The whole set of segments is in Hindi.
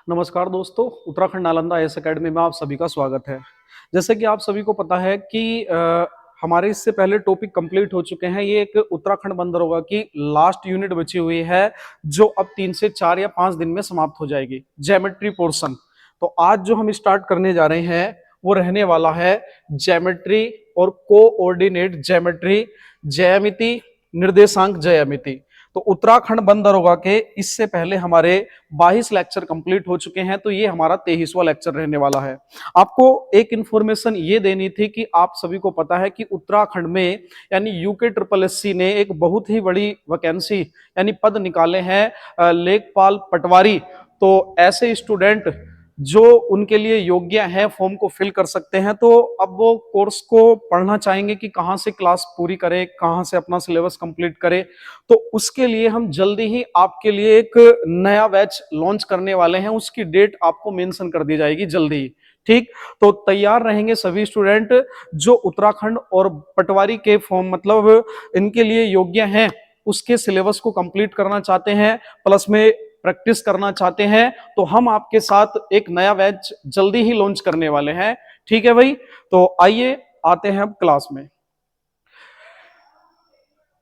नमस्कार दोस्तों, उत्तराखंड नालंदा आईएएस एकेडमी में आप सभी का स्वागत है। जैसे कि आप सभी को पता है कि हमारे इससे पहले टॉपिक कंप्लीट हो चुके हैं। ये एक उत्तराखंड बंद दरोगा की लास्ट यूनिट बची हुई है, जो अब 3 से 4 या 5 दिन में समाप्त हो जाएगी, ज्योमेट्री पोर्शन। तो आज जो हम स्टार्ट करने जा रहे हैं वो रहने वाला है ज्योमेट्री और कोऑर्डिनेट ज्योमेट्री, ज्यामिति, निर्देशांक ज्यामिति। तो उत्तराखंड बंद दरोगा के इससे पहले हमारे 22 लेक्चर कंप्लीट हो चुके हैं, तो ये हमारा 23वां लेक्चर रहने वाला है। आपको एक इंफॉर्मेशन ये देनी थी कि आप सभी को पता है कि उत्तराखंड में यानी यूके ट्रिपल एससी ने एक बहुत ही बड़ी वैकेंसी यानी पद निकाले हैं, लेखपाल पटवारी। तो ऐसे स्टूडेंट जो उनके लिए योग्य हैं फॉर्म को फिल कर सकते हैं। तो अब वो कोर्स को पढ़ना चाहेंगे कि कहाँ से क्लास पूरी करें, कहाँ से अपना सिलेबस कंप्लीट करें। तो उसके लिए हम जल्दी ही आपके लिए एक नया बैच लॉन्च करने वाले हैं, उसकी डेट आपको मेंशन कर दी जाएगी जल्दी ही। ठीक, तो तैयार रहेंगे सभी स्टूडेंट जो उत्तराखंड और पटवारी के फॉर्म मतलब इनके लिए योग्य हैं, उसके सिलेबस को कंप्लीट करना चाहते हैं, प्लस में प्रैक्टिस करना चाहते हैं। तो हम आपके साथ एक नया बैच जल्दी ही लॉन्च करने वाले हैं। ठीक है भाई, तो आइए आते हैं अब क्लास में।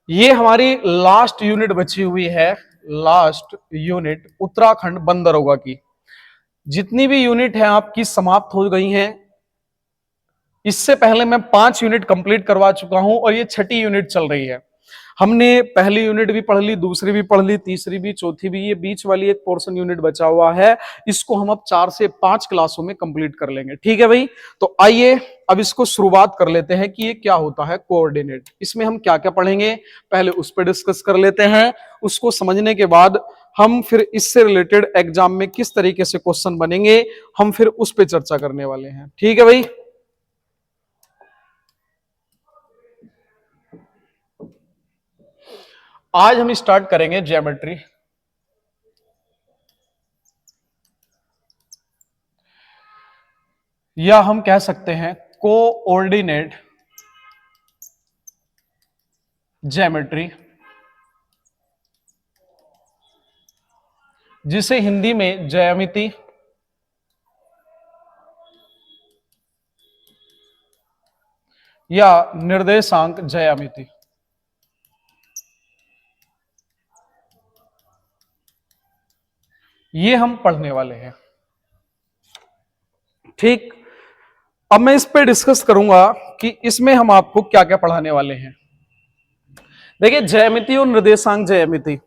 ये हमारी लास्ट यूनिट बची हुई है, लास्ट यूनिट उत्तराखंड बंद दरोगा की। जितनी भी यूनिट है आपकी समाप्त हो गई हैं। इससे पहले मैं 5 यूनिट कंप्लीट करवा चुका हूं और ये 6ठी यूनिट चल रही है। हमने पहली यूनिट भी पढ़ ली, दूसरी भी पढ़ ली, तीसरी भी, चौथी भी। ये बीच वाली एक पोर्शन यूनिट बचा हुआ है, इसको हम अब 4 से 5 क्लासों में कंप्लीट कर लेंगे। ठीक है भाई, तो आइए अब इसको शुरुआत कर लेते हैं कि ये क्या होता है कोऑर्डिनेट। इसमें हम क्या क्या पढ़ेंगे पहले उस पर डिस्कस कर लेते हैं। उसको समझने के बाद हम फिर इससे रिलेटेड एग्जाम में किस तरीके से क्वेश्चन बनेंगे हम फिर उस पर चर्चा करने वाले हैं। ठीक है भाई, आज हम स्टार्ट करेंगे ज्योमेट्री। या हम कह सकते हैं कोऑर्डिनेट ज्योमेट्री, जिसे हिंदी में ज्यामिति या निर्देशांक ज्यामिति। ये हम पढ़ने वाले हैं। ठीक, अब मैं इस पे डिस्कस करूंगा कि इसमें हम आपको क्या क्या पढ़ाने वाले हैं। देखिए, ज्यामिति और निर्देशांक ज्यामिति,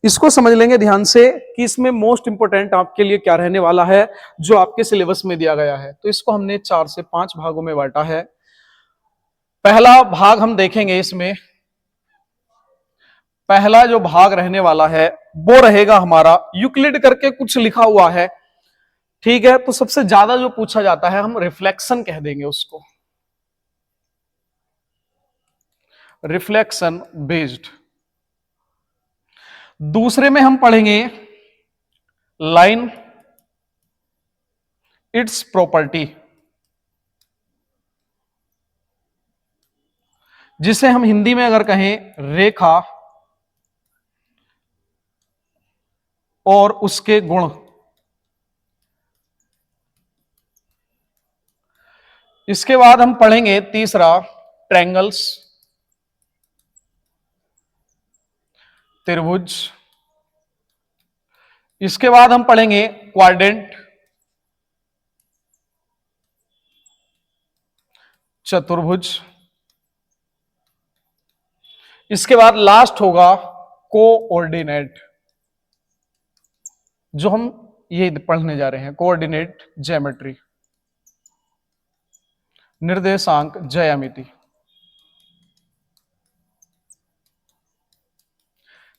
इसको समझ लेंगे ध्यान से कि इसमें मोस्ट इंपोर्टेंट आपके लिए क्या रहने वाला है जो आपके सिलेबस में दिया गया है। तो इसको हमने 4 से 5 भागों में बांटा है। पहला भाग हम देखेंगे, इसमें पहला जो भाग रहने वाला है वो रहेगा हमारा यूक्लिड करके कुछ लिखा हुआ है। ठीक है, तो सबसे ज्यादा जो पूछा जाता है हम रिफ्लेक्शन कह देंगे उसको, रिफ्लेक्शन बेस्ड। दूसरे में हम पढ़ेंगे लाइन, इट्स प्रॉपर्टी, जिसे हम हिंदी में अगर कहें रेखा और उसके गुण। इसके बाद हम पढ़ेंगे तीसरा ट्रायंगल्स, त्रिभुज। इसके बाद हम पढ़ेंगे क्वाड्रेंट, चतुर्भुज। इसके बाद लास्ट होगा कोऑर्डिनेट, जो हम ये पढ़ने जा रहे हैं, कोऑर्डिनेट ज्योमेट्री, निर्देशांक ज्यामिति।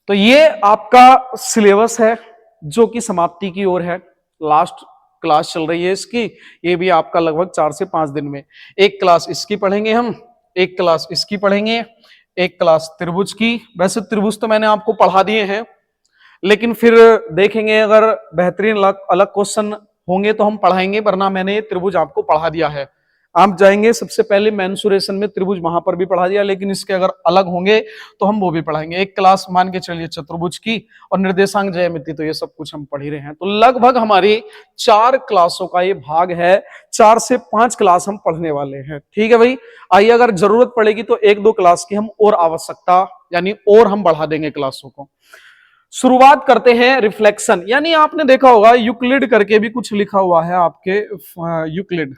तो ये आपका सिलेबस है जो कि समाप्ति की ओर है। लास्ट क्लास चल रही है इसकी। ये भी आपका लगभग 4 से 5 दिन में एक क्लास इसकी पढ़ेंगे हम, एक क्लास इसकी पढ़ेंगे, एक क्लास त्रिभुज की। वैसे त्रिभुज तो मैंने आपको पढ़ा दिए हैं, लेकिन फिर देखेंगे अगर बेहतरीन अलग क्वेश्चन होंगे तो हम पढ़ाएंगे, वरना मैंने त्रिभुज आपको पढ़ा दिया है। आप जाएंगे सबसे पहले मेंसुरेशन में त्रिभुज वहां पर भी पढ़ा दिया, लेकिन इसके अगर अलग होंगे तो हम वो भी पढ़ाएंगे। एक क्लास मान के चलिए चतुर्भुज की और निर्देशांक ज्यामिति, तो ये सब कुछ हम पढ़ ही रहे हैं। तो लगभग हमारी 4 क्लासों का ये भाग है, 4 से 5 क्लास हम पढ़ने वाले हैं। ठीक है भाई, आइए अगर जरूरत पड़ेगी तो 1-2 क्लास की हम और आवश्यकता यानी और हम बढ़ा देंगे क्लासों को। शुरुआत करते हैं रिफ्लेक्शन, यानी आपने देखा होगा यूक्लिड करके भी कुछ लिखा हुआ है आपके, यूक्लिड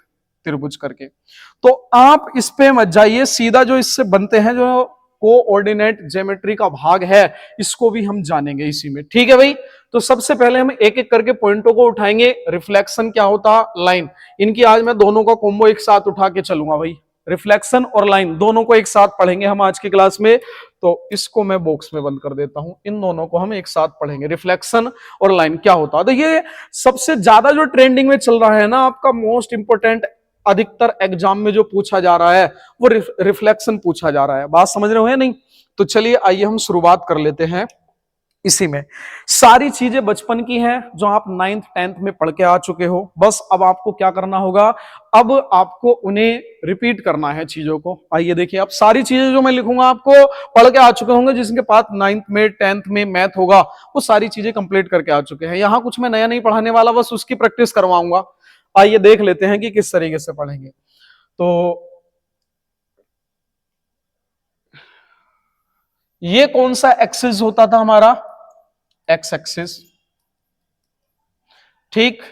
त्रिभुज करके, तो आप इस पे मत जाइए, सीधा जो इससे बनते हैं जो कोऑर्डिनेट ज्योमेट्री का भाग है इसको भी हम जानेंगे इसी में। ठीक है भाई, तो सबसे पहले हम एक एक करके पॉइंटों को उठाएंगे। रिफ्लेक्शन क्या होता, लाइन, इनकी आज मैं दोनों का कॉम्बो एक साथ उठा के चलूंगा भाई। रिफ्लेक्शन और लाइन दोनों को एक साथ पढ़ेंगे हम आज की क्लास में, तो इसको मैं बॉक्स में बंद कर देता हूं। इन दोनों को हम एक साथ पढ़ेंगे, रिफ्लेक्शन और लाइन क्या होता है। तो ये सबसे ज्यादा जो ट्रेंडिंग में चल रहा है ना, आपका मोस्ट इंपोर्टेंट, अधिकतर एग्जाम में जो पूछा जा रहा है वो रिफ्लेक्शन पूछा जा रहा है। बात समझ रहे हो या नहीं? तो चलिए आइए हम शुरुआत कर लेते हैं इसी में। सारी चीजें बचपन की हैं जो आप 9th 10th में पढ़ के आ चुके हो, बस अब आपको क्या करना होगा, अब आपको उन्हें रिपीट करना है चीजों को। आइए देखिए, अब सारी चीजें जो मैं लिखूंगा आपको पढ़ के आ चुके होंगे, जिसके पास 9th में 10th में मैथ होगा वो सारी चीजें कंप्लीट करके आ चुके हैं। यहां कुछ मैं नया नहीं पढ़ाने वाला, बस उसकी प्रैक्टिस करवाऊंगा। आइए देख लेते हैं कि किस तरीके से पढ़ेंगे। तो ये कौन सा एक्सिस होता था हमारा, एक्स एक्सिस। ठीक,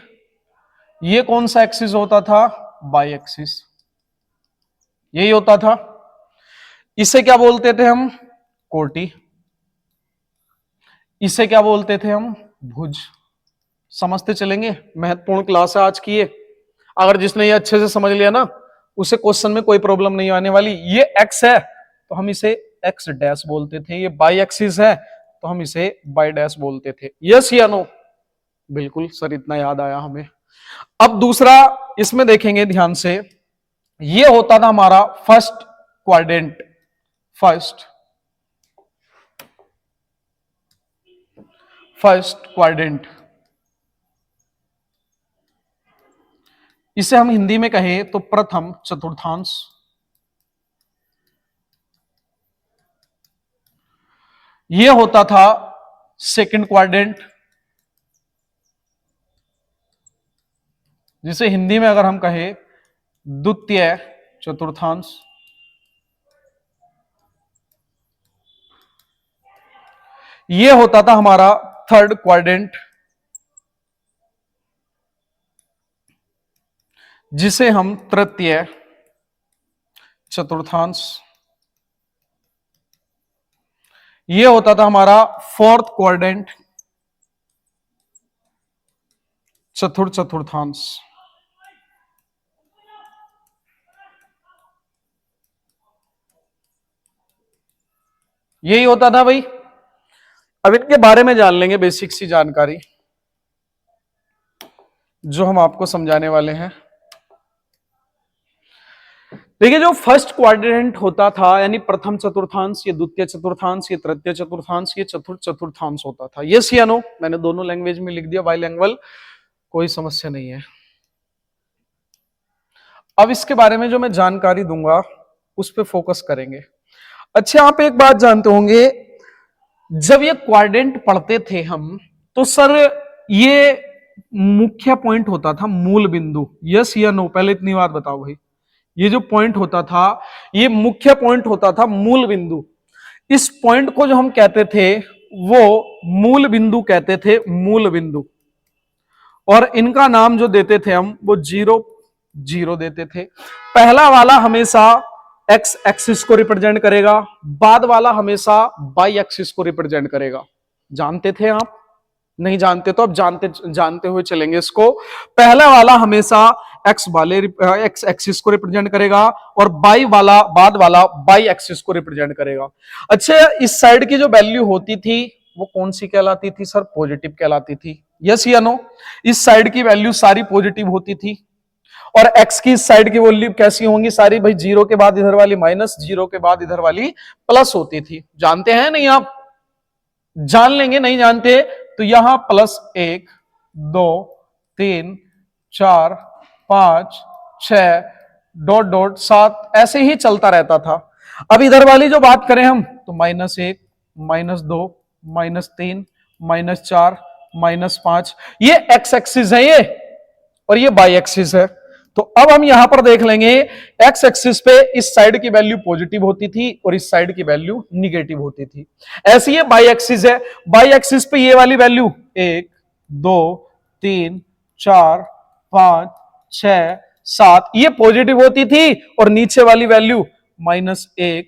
ये कौन सा एक्सिस होता था, वाई एक्सिस, यही होता था। इसे क्या बोलते थे हम, कोटि। इसे क्या बोलते थे हम, भुज। समझते चलेंगे, महत्वपूर्ण क्लास है आज की ये। अगर जिसने ये अच्छे से समझ लिया ना, उसे क्वेश्चन में कोई प्रॉब्लम नहीं आने वाली। ये एक्स है तो हम इसे एक्स डैश बोलते थे, ये बाई एक्सिस है तो हम इसे बाई डैश बोलते थे। यस या नो? बिल्कुल सर, इतना याद आया हमें। अब दूसरा इसमें देखेंगे ध्यान से, ये होता था हमारा फर्स्ट क्वाड्रेंट, फर्स्ट क्वाड्रेंट। इसे हम हिंदी में कहें तो प्रथम चतुर्थांश। यह होता था सेकंड क्वाड्रेंट, जिसे हिंदी में अगर हम कहें द्वितीय चतुर्थांश। यह होता था हमारा थर्ड क्वाड्रेंट, जिसे हम तृतीय चतुर्थांश। यह होता था हमारा फोर्थ क्वाड्रेंट, चतुर्थ चतुर्थांश। यही होता था भाई। अब इनके बारे में जान लेंगे बेसिक सी जानकारी जो हम आपको समझाने वाले हैं। देखिए, जो फर्स्ट क्वाड्रेंट होता था यानी प्रथम चतुर्थांश, ये द्वितीय चतुर्थांश, ये तृतीय चतुर्थांश, ये चतुर्थ चतुर्थांश होता था। यस या नो? मैंने दोनों लैंग्वेज में लिख दिया, बाइलिंगुअल, कोई समस्या नहीं है। अब इसके बारे में जो मैं जानकारी दूंगा उस पर फोकस करेंगे। अच्छा, आप एक बात जानते होंगे, जब ये क्वाड्रेंट पढ़ते थे हम तो सर ये मुख्य पॉइंट होता था मूल बिंदु। यस या नो? पहले इतनी बात बताओ भाई, ये जो पॉइंट होता था ये मुख्य पॉइंट होता था, मूल बिंदु। इस पॉइंट को जो हम कहते थे वो मूल बिंदु कहते थे, मूल बिंदु। और इनका नाम जो देते थे हम वो 0 0 देते थे। पहला वाला हमेशा एक्स एक्सिस को रिप्रेजेंट करेगा, बाद वाला हमेशा वाई एक्सिस को रिप्रेजेंट करेगा। जानते थे आप? नहीं जानते तो अब जानते हुए चलेंगे इसको। पहला वाला हमेशा एक्स एक्सिस को रिप्रेजेंट करेगा और बाई वाला, बाद वाला बाई एक्सिस को रिप्रेजेंट करेगा। अच्छा, इस साइड की जो वैल्यू होती थी वो कौन सी कहलाती थी सर? पॉजिटिव कहलाती थी। यस या नो? इस साइड की वैल्यू सारी पॉजिटिव होती थी। और एक्स की इस साइड की वैल्यू कैसी होंगी? सारी भाई 0 के बाद इधर वाली माइनस, 0 के बाद इधर वाली प्लस होती थी। जानते हैं नहीं आप? जान लेंगे, नहीं जानते तो यहां +1 2 3 4 5 6 डॉट डॉट 7, ऐसे ही चलता रहता था। अब इधर वाली जो बात करें हम तो -1, -2, -3, -4, -5, ये एक्स एक्सिस है ये, और ये बाई एक्सिस है। तो अब हम यहां पर देख लेंगे, एक्स एक्सिस पे इस साइड की वैल्यू पॉजिटिव होती थी और इस साइड की वैल्यू निगेटिव होती थी। ऐसे ये बाई एक्सिस है, बाई एक्सिस पे ये वाली वैल्यू 1, 2, 3, 4, 5, 6, 7 ये पॉजिटिव होती थी, और नीचे वाली वैल्यू -1,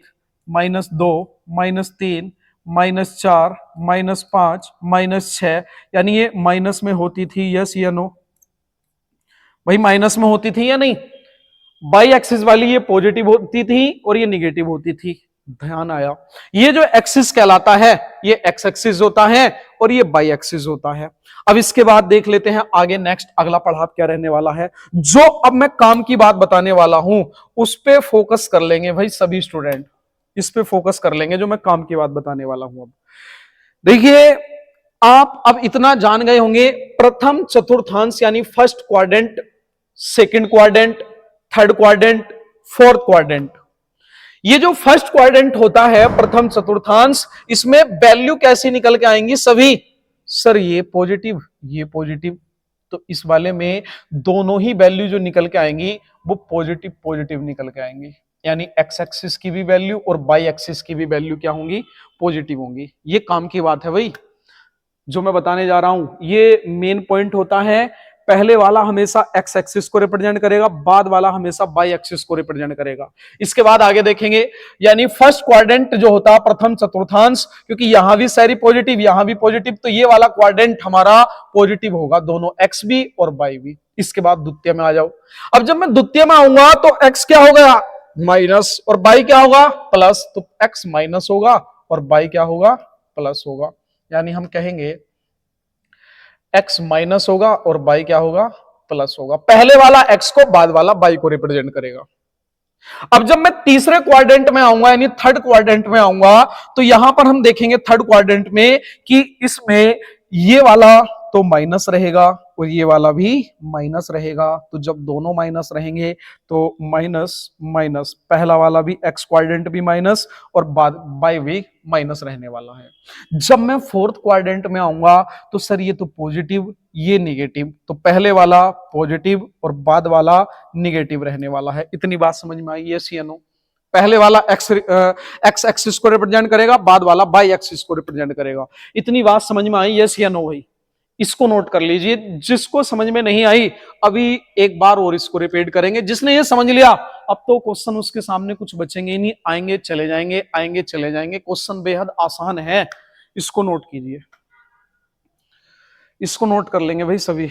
-2, -3, -4, -5, -6, यानी ये माइनस में होती थी, यस या नो भाई, माइनस में होती थी या नहीं। बाई एक्सिस वाली ये पॉजिटिव होती थी और ये निगेटिव होती थी। ध्यान आया, ये जो एक्सिस कहलाता है ये एक्स एक्सिस होता है और ये बाई एक्सिस होता है। अब इसके बाद देख लेते हैं आगे, नेक्स्ट अगला पढ़ाव क्या रहने वाला है। जो अब मैं काम की बात बताने वाला हूं उस पे फोकस कर लेंगे भाई सभी स्टूडेंट, इस पे फोकस कर लेंगे जो मैं काम की बात बताने वाला हूं। अब देखिए, आप अब इतना जान गए होंगे, प्रथम चतुर्थांश यानी first quadrant, second quadrant, third quadrant, fourth quadrant. ये जो फर्स्ट क्वाड्रेंट होता है, प्रथम चतुर्थांश, इसमें वैल्यू कैसी निकल के आएंगी सभी, सर ये पॉजिटिव, ये पॉजिटिव। तो इस वाले में दोनों ही वैल्यू जो निकल के आएंगी वो पॉजिटिव पॉजिटिव निकल के आएंगी, यानी एक्स एक्सिस की भी वैल्यू और बाई एक्सिस की भी वैल्यू क्या होंगी, पॉजिटिव होंगी। ये काम की बात है भाई, जो मैं बताने जा रहा हूं ये मेन पॉइंट होता है। पहले वाला हमेशा एक्स एक्सिस को रिप्रेजेंट करेगा, बाद वाला हमेशा बाई एक्सिस को रिप्रेजेंट करेगा। इसके बाद आगे देखेंगे, यानी फर्स्ट क्वाड्रेंट जो होता है प्रथम चतुर्थांश, क्योंकि यहां भी सारी पॉजिटिव यहां भी पॉजिटिव, तो ये वाला क्वाड्रेंट हमारा पॉजिटिव होगा, दोनों एक्स भी और बाई भी। इसके बाद द्वितीय में आ जाओ। अब जब मैं द्वितीय में आऊंगा तो एक्स क्या होगा, माइनस, और बाई क्या होगा, प्लस। तो एक्स माइनस होगा और बाई क्या होगा, प्लस होगा। यानी हम कहेंगे x माइनस होगा और y क्या होगा, प्लस होगा। पहले वाला x को, बाद वाला y को रिप्रेजेंट करेगा। अब जब मैं तीसरे क्वाड्रेंट में आऊंगा यानी थर्ड क्वाड्रेंट में आऊंगा, तो यहां पर हम देखेंगे थर्ड क्वाड्रेंट में कि इसमें ये वाला तो माइनस रहेगा और ये वाला भी माइनस रहेगा। तो जब दोनों माइनस रहेंगे तो माइनस माइनस, पहला वाला भी एक्स क्वाड्रेंट भी माइनस और बाद बाई भी माइनस रहने वाला है। जब मैं फोर्थ क्वाड्रेंट में आऊंगा तो सर ये तो पॉजिटिव, ये निगेटिव, तो पहले वाला पॉजिटिव और बाद वाला निगेटिव रहने वाला है। इतनी बात समझ में आई, यस या नो। पहले वाला एक्स एक्सिस को रिप्रेजेंट करेगा, बाद वाला बाई एक्सिस को रिप्रेजेंट करेगा। इतनी बात समझ में आई, यस या नो भाई। इसको नोट कर लीजिए, जिसको समझ में नहीं आई अभी एक बार और इसको रिपीट करेंगे। जिसने ये समझ लिया अब तो क्वेश्चन उसके सामने कुछ बचेंगे ही नहीं, आएंगे चले जाएंगे, आएंगे चले जाएंगे। क्वेश्चन बेहद आसान है, इसको नोट कीजिए, इसको नोट कर लेंगे भाई सभी।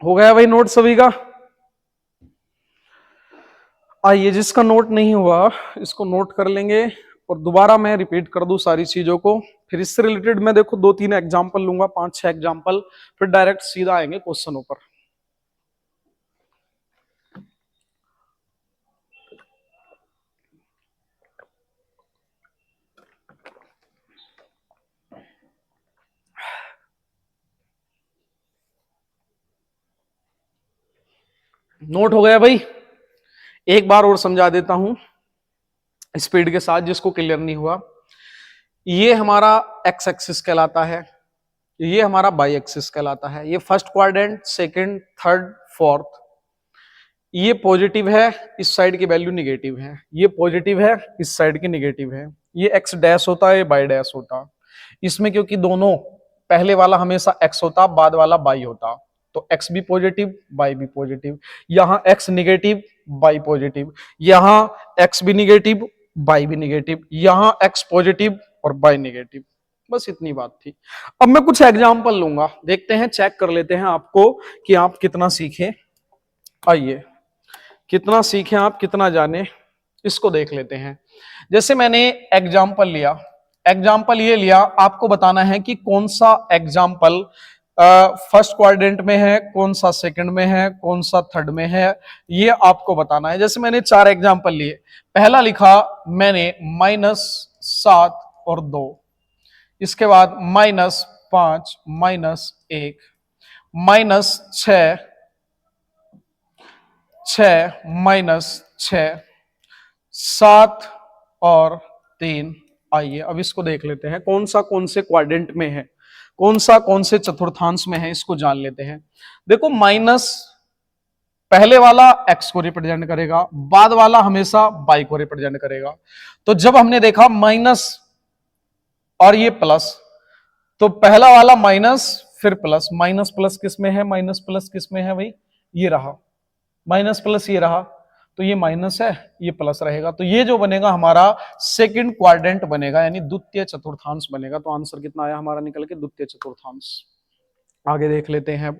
हो गया भाई नोट सभी का। आइए, जिसका नोट नहीं हुआ इसको नोट कर लेंगे और दोबारा मैं रिपीट कर दूं सारी चीजों को। फिर इससे रिलेटेड मैं देखो 2-3 एग्जांपल लूंगा, 5-6 एग्जांपल, फिर डायरेक्ट सीधा आएंगे क्वेश्चनों पर। नोट हो गया भाई। एक बार और समझा देता हूं स्पीड के साथ, जिसको क्लियर नहीं हुआ। ये हमारा एक्स एक्सिस कहलाता है, ये हमारा बाई एक्सिस कहलाता है। ये first quadrant, second, third, fourth. ये पॉजिटिव है, इस साइड की वैल्यू निगेटिव है। ये पॉजिटिव है, इस साइड की निगेटिव है। ये एक्स डैश होता है, ये बाई डैश होता। इसमें क्योंकि दोनों, पहले वाला हमेशा एक्स होता, बाद वाला बाई होता, तो एक्स भी पॉजिटिव, बाई भी पॉजिटिव। यहां एक्स निगेटिव, बाई पॉजिटिव। यहां एक्स भी निगेटिव, बाई भी निगेटिव। यहां एक्स पॉजिटिव और बाई निगेटिव। बस इतनी बात थी। अब मैं कुछ एग्जाम्पल लूंगा, देखते हैं, चेक कर लेते हैं आपको कि आप कितना सीखे। आइए, कितना सीखे आप, कितना जाने, इसको देख लेते हैं। जैसे मैंने एग्जाम्पल लिया, एग्जाम्पल ये लिया, आपको बताना है कि कौन सा एग्जाम्पल फर्स्ट क्वाड्रेंट में है, कौन सा सेकंड में है, कौन सा थर्ड में है, ये आपको बताना है। जैसे मैंने 4 एग्जाम्पल लिए। पहला लिखा मैंने -7 और 2, इसके बाद -5 -1 -6 -6 7 और 3। आइए अब इसको देख लेते हैं, कौन से क्वाड्रेंट में है, कौन से चतुर्थांश में है, इसको जान लेते हैं। देखो, माइनस पहले वाला x को रिप्रेजेंट करेगा, बाद वाला हमेशा y को रिप्रेजेंट करेगा। तो जब हमने देखा माइनस और ये प्लस, तो पहला वाला माइनस फिर प्लस, माइनस प्लस किस में है, माइनस प्लस किस में है भाई, ये रहा माइनस प्लस, ये रहा, तो ये माइनस है, ये प्लस रहेगा। तो ये जो बनेगा हमारा सेकंड क्वाड्रेंट बनेगा, यानी द्वितीय चतुर्थांश बनेगा। तो आंसर कितना आया हमारा निकल के, द्वितीय चतुर्थांश। आगे देख लेते हैं।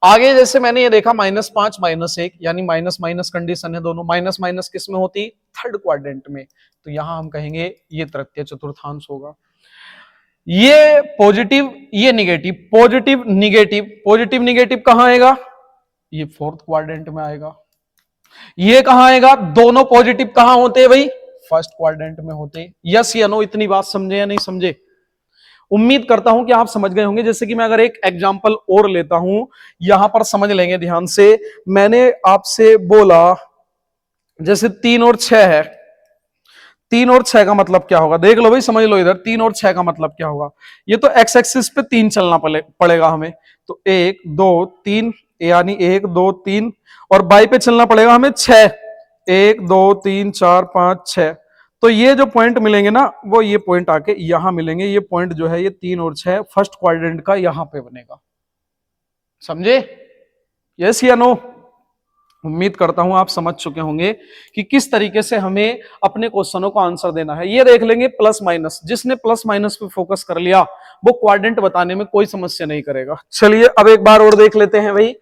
आगे जैसे मैंने ये देखा -5 -1, यानी माइनस माइनस कंडीशन है दोनों, माइनस माइनस किस में होती, थर्ड क्वाड्रेंट में। तो यहां हम कहेंगे ये तृतीय चतुर्थांश होगा। ये पॉजिटिव, ये negative, positive negative, positive negative कहां आएगा, ये फोर्थ क्वाड्रेंट में आएगा। ये कहां आएगा, दोनों पॉजिटिव कहां होते हैं भाई, फर्स्ट क्वाड्रेंट में होते हैं। यस या नो, इतनी बात समझे या नहीं समझे? उम्मीद करता हूं कि आप समझ गए होंगे। जैसे कि मैं अगर एक एग्जांपल और लेता हूं, यहां पर समझ लेंगे ध्यान से। मैंने आपसे बोला जैसे 3 और 6 है, 3 और 6 का मतलब क्या होगा, देख लो भाई, समझ लो इधर। 3 और 6 का मतलब क्या होगा, ये तो एक्स एक्सिस पे 3 चलना पड़ेगा हमें। तो 1 2 3, यानी 1 2 3, और बाई पे चलना पड़ेगा हमें 6, 1 2 3 4 5 6। तो ये जो पॉइंट मिलेंगे ना, वो ये पॉइंट आके यहां मिलेंगे। ये पॉइंट जो है, ये 3 और 6 फर्स्ट क्वाड्रेंट का यहां पे बनेगा। समझे? यस या नो? उम्मीद करता हूं आप समझ चुके होंगे कि किस तरीके से हमें अपने क्वेश्चनों का आंसर देना है। ये देख लेंगे प्लस माइनस, जिसने प्लस माइनस पे फोकस कर लिया वो क्वाड्रेंट बताने में कोई समस्या नहीं करेगा। चलिए अब एक बार और देख लेते हैं भाई।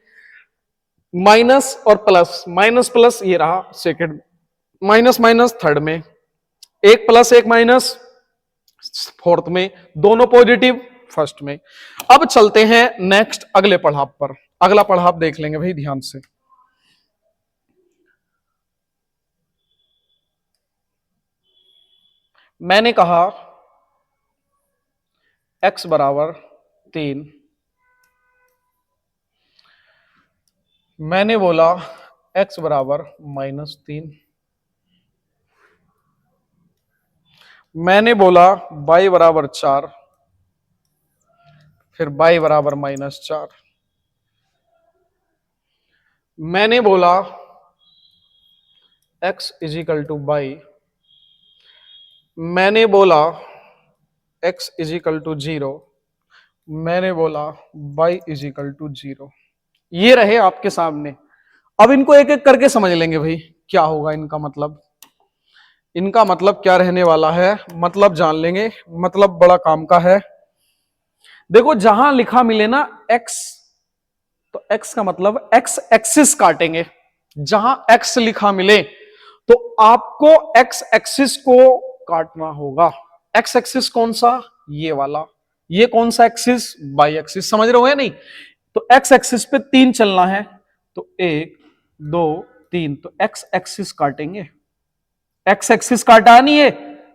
माइनस और प्लस, माइनस प्लस ये रहा सेकंड, माइनस माइनस थर्ड में, एक प्लस एक माइनस फोर्थ में, दोनों पॉजिटिव फर्स्ट में। अब चलते हैं नेक्स्ट अगले पड़ाव पर। अगला पड़ाव देख लेंगे भाई ध्यान से। मैंने कहा x बराबर 3, मैंने बोला x बराबर -3, मैंने बोला y बराबर 4, फिर y बराबर -4, मैंने बोला x इजिकल टू y, मैंने बोला x इजिकल टू 0, मैंने बोला y इजिकल टू 0। ये रहे आपके सामने। अब इनको एक एक करके समझ लेंगे भाई, क्या होगा इनका मतलब, इनका मतलब क्या रहने वाला है, मतलब जान लेंगे। मतलब बड़ा काम का है। देखो, जहां लिखा मिले ना x, तो x का मतलब x एक्सिस काटेंगे। जहां x लिखा मिले तो आपको x एक्सिस को काटना होगा। x एक्सिस कौन सा, ये वाला। ये कौन सा एक्सिस, y एक्सिस। समझ रहे हो या नहीं? तो x एक्सिस पे 3 चलना है, तो 1 2 3, तो x एक्सिस काटेंगे। x एक्सिस काटा नहीं है,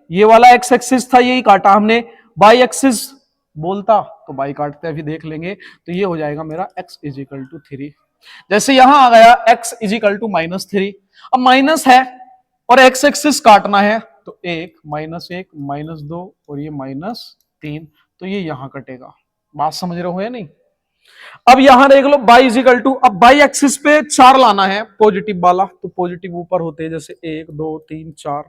ये वाला x एक्सिस था, यही काटा हमने। y एक्सिस बोलता तो y काटते, अभी देख लेंगे। तो ये हो जाएगा मेरा x इजिकल टू 3। जैसे यहां आ गया x इजिकल टू -3। अब माइनस है और x एक्सिस काटना है, तो 1 -1 -2 और ये -3, तो ये यहां कटेगा। बात समझ रहे हो या नहीं? अब यहां देख लो y इजिकल टू, अब y एक्सिस पे 4 लाना है पॉजिटिव वाला, तो पॉजिटिव ऊपर होते हैं, जैसे 1 2 3 4,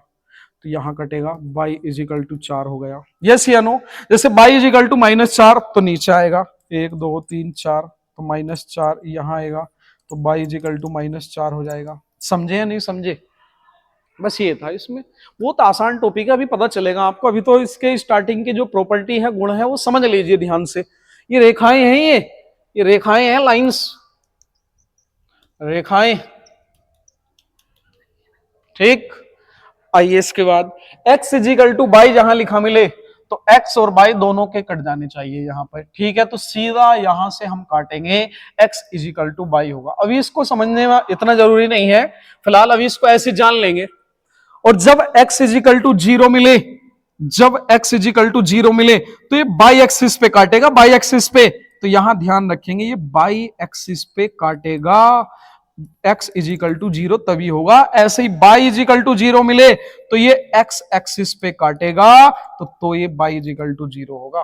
तो यहां कटेगा y इजिकल टू 4 हो गया। यस या नो? जैसे y इजिकल टू -4, तो नीचे आएगा 1 2 3 4, तो -4 यहां आएगा, तो y इजिकल टू -4 हो जाएगा। समझे या नहीं समझे? बस ये था इसमें। वो तो आसान टॉपिक है, अभी पता चलेगा आपको। अभी तो इसके स्टार्टिंग के जो प्रॉपर्टी है, गुण है, वो समझ लीजिए ध्यान से। ये रेखाएं हैं, ये रेखाएं हैं, लाइंस, रेखाएं, ठीक। आइए इसके बाद x इजिकल टू बाई जहां लिखा मिले तो x और y दोनों के कट जाने चाहिए यहां पर, ठीक है। तो सीधा यहां से हम काटेंगे, x इजिकल टू बाई होगा। अभी इसको समझने में इतना जरूरी नहीं है फिलहाल, अभी इसको ऐसे जान लेंगे। और जब x इजिकल टू जीरो मिले, जब x इजिकल टू जीरो मिले तो ये बाई एक्सिस पे काटेगा, बाई एक्सिस पे। तो यहां ध्यान रखेंगे, ये बाई एक्सिस पे काटेगा, x इजिकल टू जीरो तभी होगा। ऐसे ही y इजिकल टू जीरो मिले तो ये x एक्सिस पे काटेगा, तो ये y इजिकल टू जीरो होगा।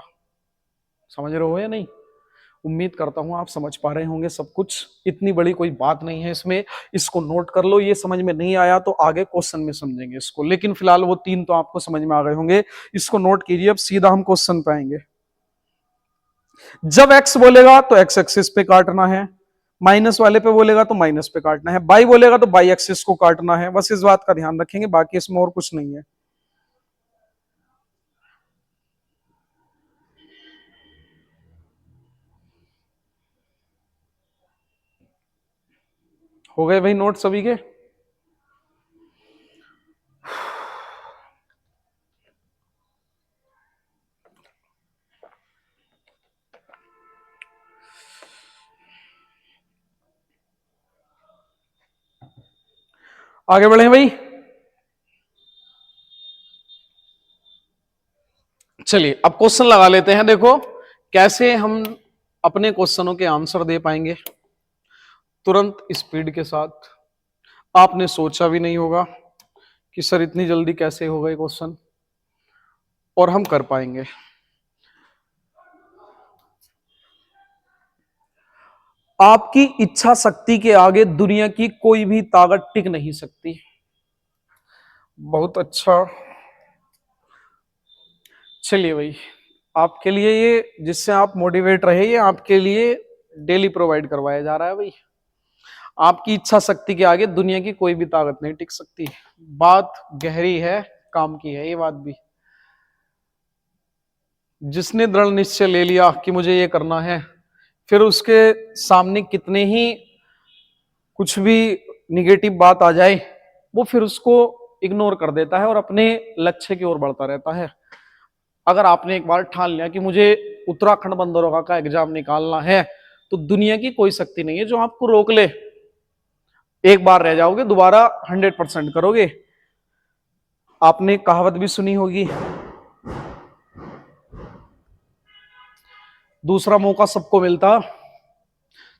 समझ रहे हो या नहीं? उम्मीद करता हूं आप समझ पा रहे होंगे सब कुछ। इतनी बड़ी कोई बात नहीं है इसमें, इसको नोट कर लो। ये समझ में नहीं आया तो आगे क्वेश्चन में समझेंगे इसको, लेकिन फिलहाल वो तीन तो आपको समझ में आ गए होंगे। इसको नोट कीजिए, अब सीधा हम क्वेश्चन पे आएंगे। जब x बोलेगा तो x एक्सिस पे काटना है, माइनस वाले पे बोलेगा तो माइनस पे काटना है, बाई बोलेगा तो बाई एक्सिस को काटना है। बस इस बात का ध्यान रखेंगे, बाकी इसमें और कुछ नहीं है। हो गए भाई नोट सभी के? आगे बढ़े भाई। चलिए अब क्वेश्चन लगा लेते हैं। देखो कैसे हम अपने क्वेश्चनों के आंसर दे पाएंगे तुरंत स्पीड के साथ। आपने सोचा भी नहीं होगा कि सर इतनी जल्दी कैसे हो गए क्वेश्चन, और हम कर पाएंगे। आपकी इच्छा शक्ति के आगे दुनिया की कोई भी ताकत टिक नहीं सकती। बहुत अच्छा। चलिए भाई, आपके लिए ये जिससे आप मोटिवेट रहे, ये आपके लिए डेली प्रोवाइड करवाया जा रहा है भाई। आपकी इच्छा शक्ति के आगे दुनिया की कोई भी ताकत नहीं टिक सकती। बात गहरी है, काम की है ये बात भी। जिसने दृढ़ निश्चय ले लिया कि मुझे ये करना है, फिर उसके सामने कितने ही कुछ भी निगेटिव बात आ जाए, वो फिर उसको इग्नोर कर देता है और अपने लक्ष्य की ओर बढ़ता रहता है। अगर आपने एक बार ठान लिया कि मुझे उत्तराखंड बंदरोगा का एग्जाम निकालना है, तो दुनिया की कोई शक्ति नहीं है जो आपको रोक ले। एक बार रह जाओगे, दोबारा 100% करोगे। आपने कहावत भी सुनी होगी, दूसरा मौका सबको मिलता।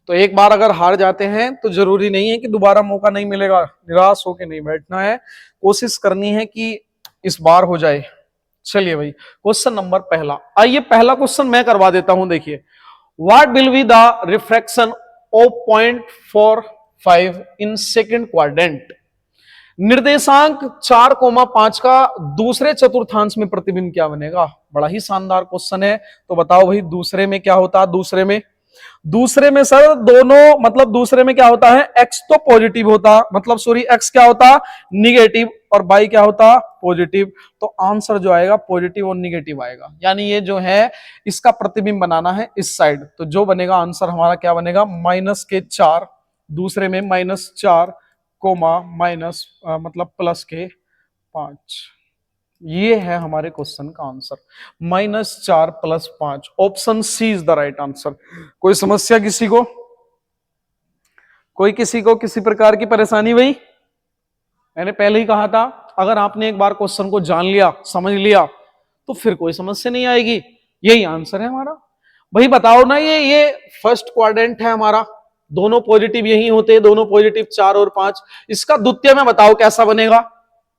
तो एक बार अगर हार जाते हैं तो जरूरी नहीं है कि दोबारा मौका नहीं मिलेगा। निराश होकर नहीं बैठना है, कोशिश करनी है कि इस बार हो जाए। चलिए भाई, क्वेश्चन नंबर पहला। आइए पहला क्वेश्चन मैं करवा देता हूं। देखिए, what will be the refraction of 0.45 in second quadrant. निर्देशांक 4,5 का दूसरे चतुर्थांश में प्रतिबिंब क्या बनेगा। बड़ा ही शानदार क्वेश्चन है। तो बताओ भाई, दूसरे में क्या होता है? दूसरे में सर दोनों, मतलब दूसरे में क्या होता है, x तो पॉजिटिव होता, मतलब सॉरी x क्या होता, निगेटिव, और y क्या होता, पॉजिटिव। तो आंसर जो आएगा पॉजिटिव और निगेटिव आएगा। यानी ये जो है इसका प्रतिबिंब बनाना है इस साइड। तो जो बनेगा आंसर हमारा क्या बनेगा, -4, दूसरे में -4 कोमा माइनस मतलब +5। ये है हमारे क्वेश्चन का answer, -4 + 5। Option C is the right answer. कोई समस्या किसी को? किसी को किसी प्रकार की परेशानी? भाई मैंने पहले ही कहा था, अगर आपने एक बार क्वेश्चन को जान लिया, समझ लिया, तो फिर कोई समस्या नहीं आएगी। यही आंसर है हमारा। भाई बताओ ना, ये फर्स्ट क्वाड्रेंट है हमारा, दोनों पॉजिटिव यही होते हैं, दोनों पॉजिटिव 4 और 5। इसका द्वितीय में बताओ कैसा बनेगा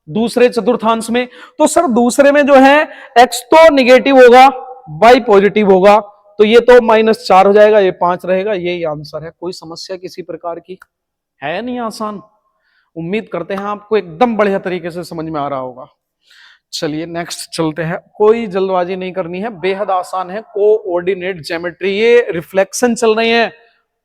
दूसरे चतुर्थांश में। तो सर दूसरे में जो है x तो निगेटिव होगा, y पॉजिटिव होगा, तो ये तो -4 हो जाएगा, ये 5 रहेगा। यही आंसर है। कोई समस्या किसी प्रकार की है? नहीं, आसान। उम्मीद करते हैं आपको एकदम बढ़िया तरीके से समझ में आ रहा होगा। चलिए नेक्स्ट चलते हैं। कोई जल्दबाजी नहीं करनी है, बेहद आसान है। कोऑर्डिनेट ज्योमेट्री, ये रिफ्लेक्शन चल रही है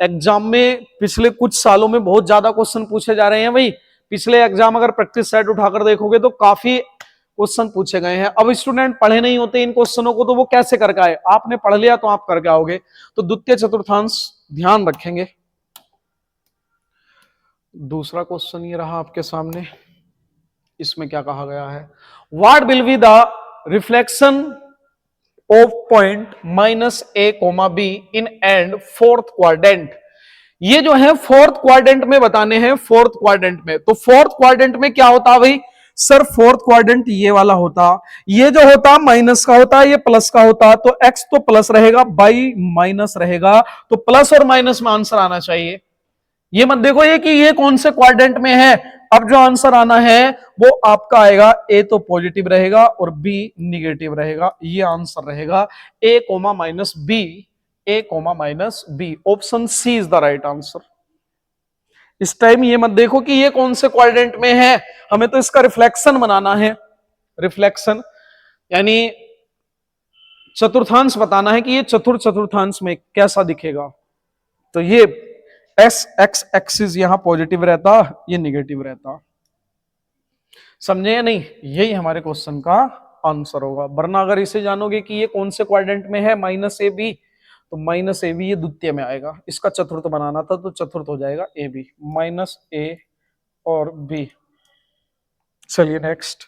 एग्जाम में। पिछले कुछ सालों में बहुत ज्यादा क्वेश्चन पूछे जा रहे हैं भाई। पिछले एग्जाम अगर प्रैक्टिस सेट उठाकर देखोगे तो काफी क्वेश्चन पूछे गए हैं। अब स्टूडेंट पढ़े नहीं होते इन क्वेश्चनों को तो वो कैसे करके आए, आपने पढ़ लिया तो आप करके आओगे। तो द्वितीय चतुर्थांश ध्यान रखेंगे। दूसरा क्वेश्चन ये रहा आपके सामने, इसमें क्या कहा गया है, what will be the reflection of point -a, b in and fourth quadrant. ये जो है फोर्थ क्वाड्रेंट में बताने हैं, फोर्थ क्वाड्रेंट में। तो फोर्थ क्वाड्रेंट में क्या होता भाई सर, फोर्थ क्वाड्रेंट ये वाला होता, ये जो होता माइनस का होता, ये प्लस का होता, तो x तो प्लस रहेगा, y माइनस रहेगा, तो प्लस और माइनस में आंसर आना चाहिए। ये मत देखो ये कि ये कौन से क्वाड्रेंट में है, अब जो आंसर आना है वो आपका आएगा, ए तो पॉजिटिव रहेगा और बी निगेटिव रहेगा, ये आंसर रहेगा a, -b, a, -b। Option C is the right answer. इस टाइम ये मत देखो कि ये कौन से क्वाड्रेंट में है, हमें तो इसका रिफ्लेक्शन बनाना है। रिफ्लेक्शन यानी चतुर्थांश बताना है कि ये चतुर्थांश में कैसा दिखेगा। तो ये एस एक्स एक्सिस यहां पॉजिटिव रहता, ये निगेटिव रहता। समझे या नहीं? यही हमारे क्वेश्चन का आंसर होगा। वरना अगर इसे जानोगे कि ये कौन से क्वाड्रेंट में है -ab, तो -ab ये द्वितीय में आएगा, इसका चतुर्थ बनाना था तो चतुर्थ हो जाएगा ab, -a और b। चलिए नेक्स्ट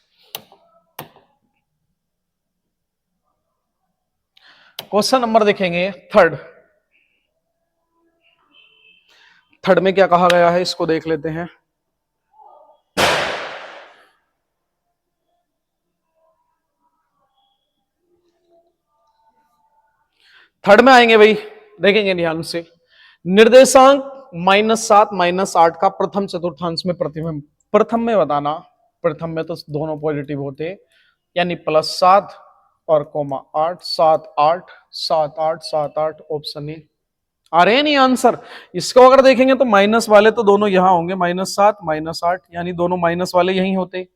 क्वेश्चन नंबर देखेंगे थर्ड। थर्ड में क्या कहा गया है इसको देख लेते हैं। थर्ड में आएंगे भाई, देखेंगे ध्यान से। निर्देशांक -7 -8 का प्रथम चतुर्थांश में प्रतिबिंब। प्रथम में बताना, प्रथम में तो दोनों पॉजिटिव होते, यानी +7 और -8, 7 8 7 8 7 8, ऑप्शन ए। आ रहे हैं नहीं आंसर? इसको अगर देखेंगे तो माइनस वाले तो दोनों यहां होंगे, -7 -8, यानी दोनों माइनस वाले यहीं होते,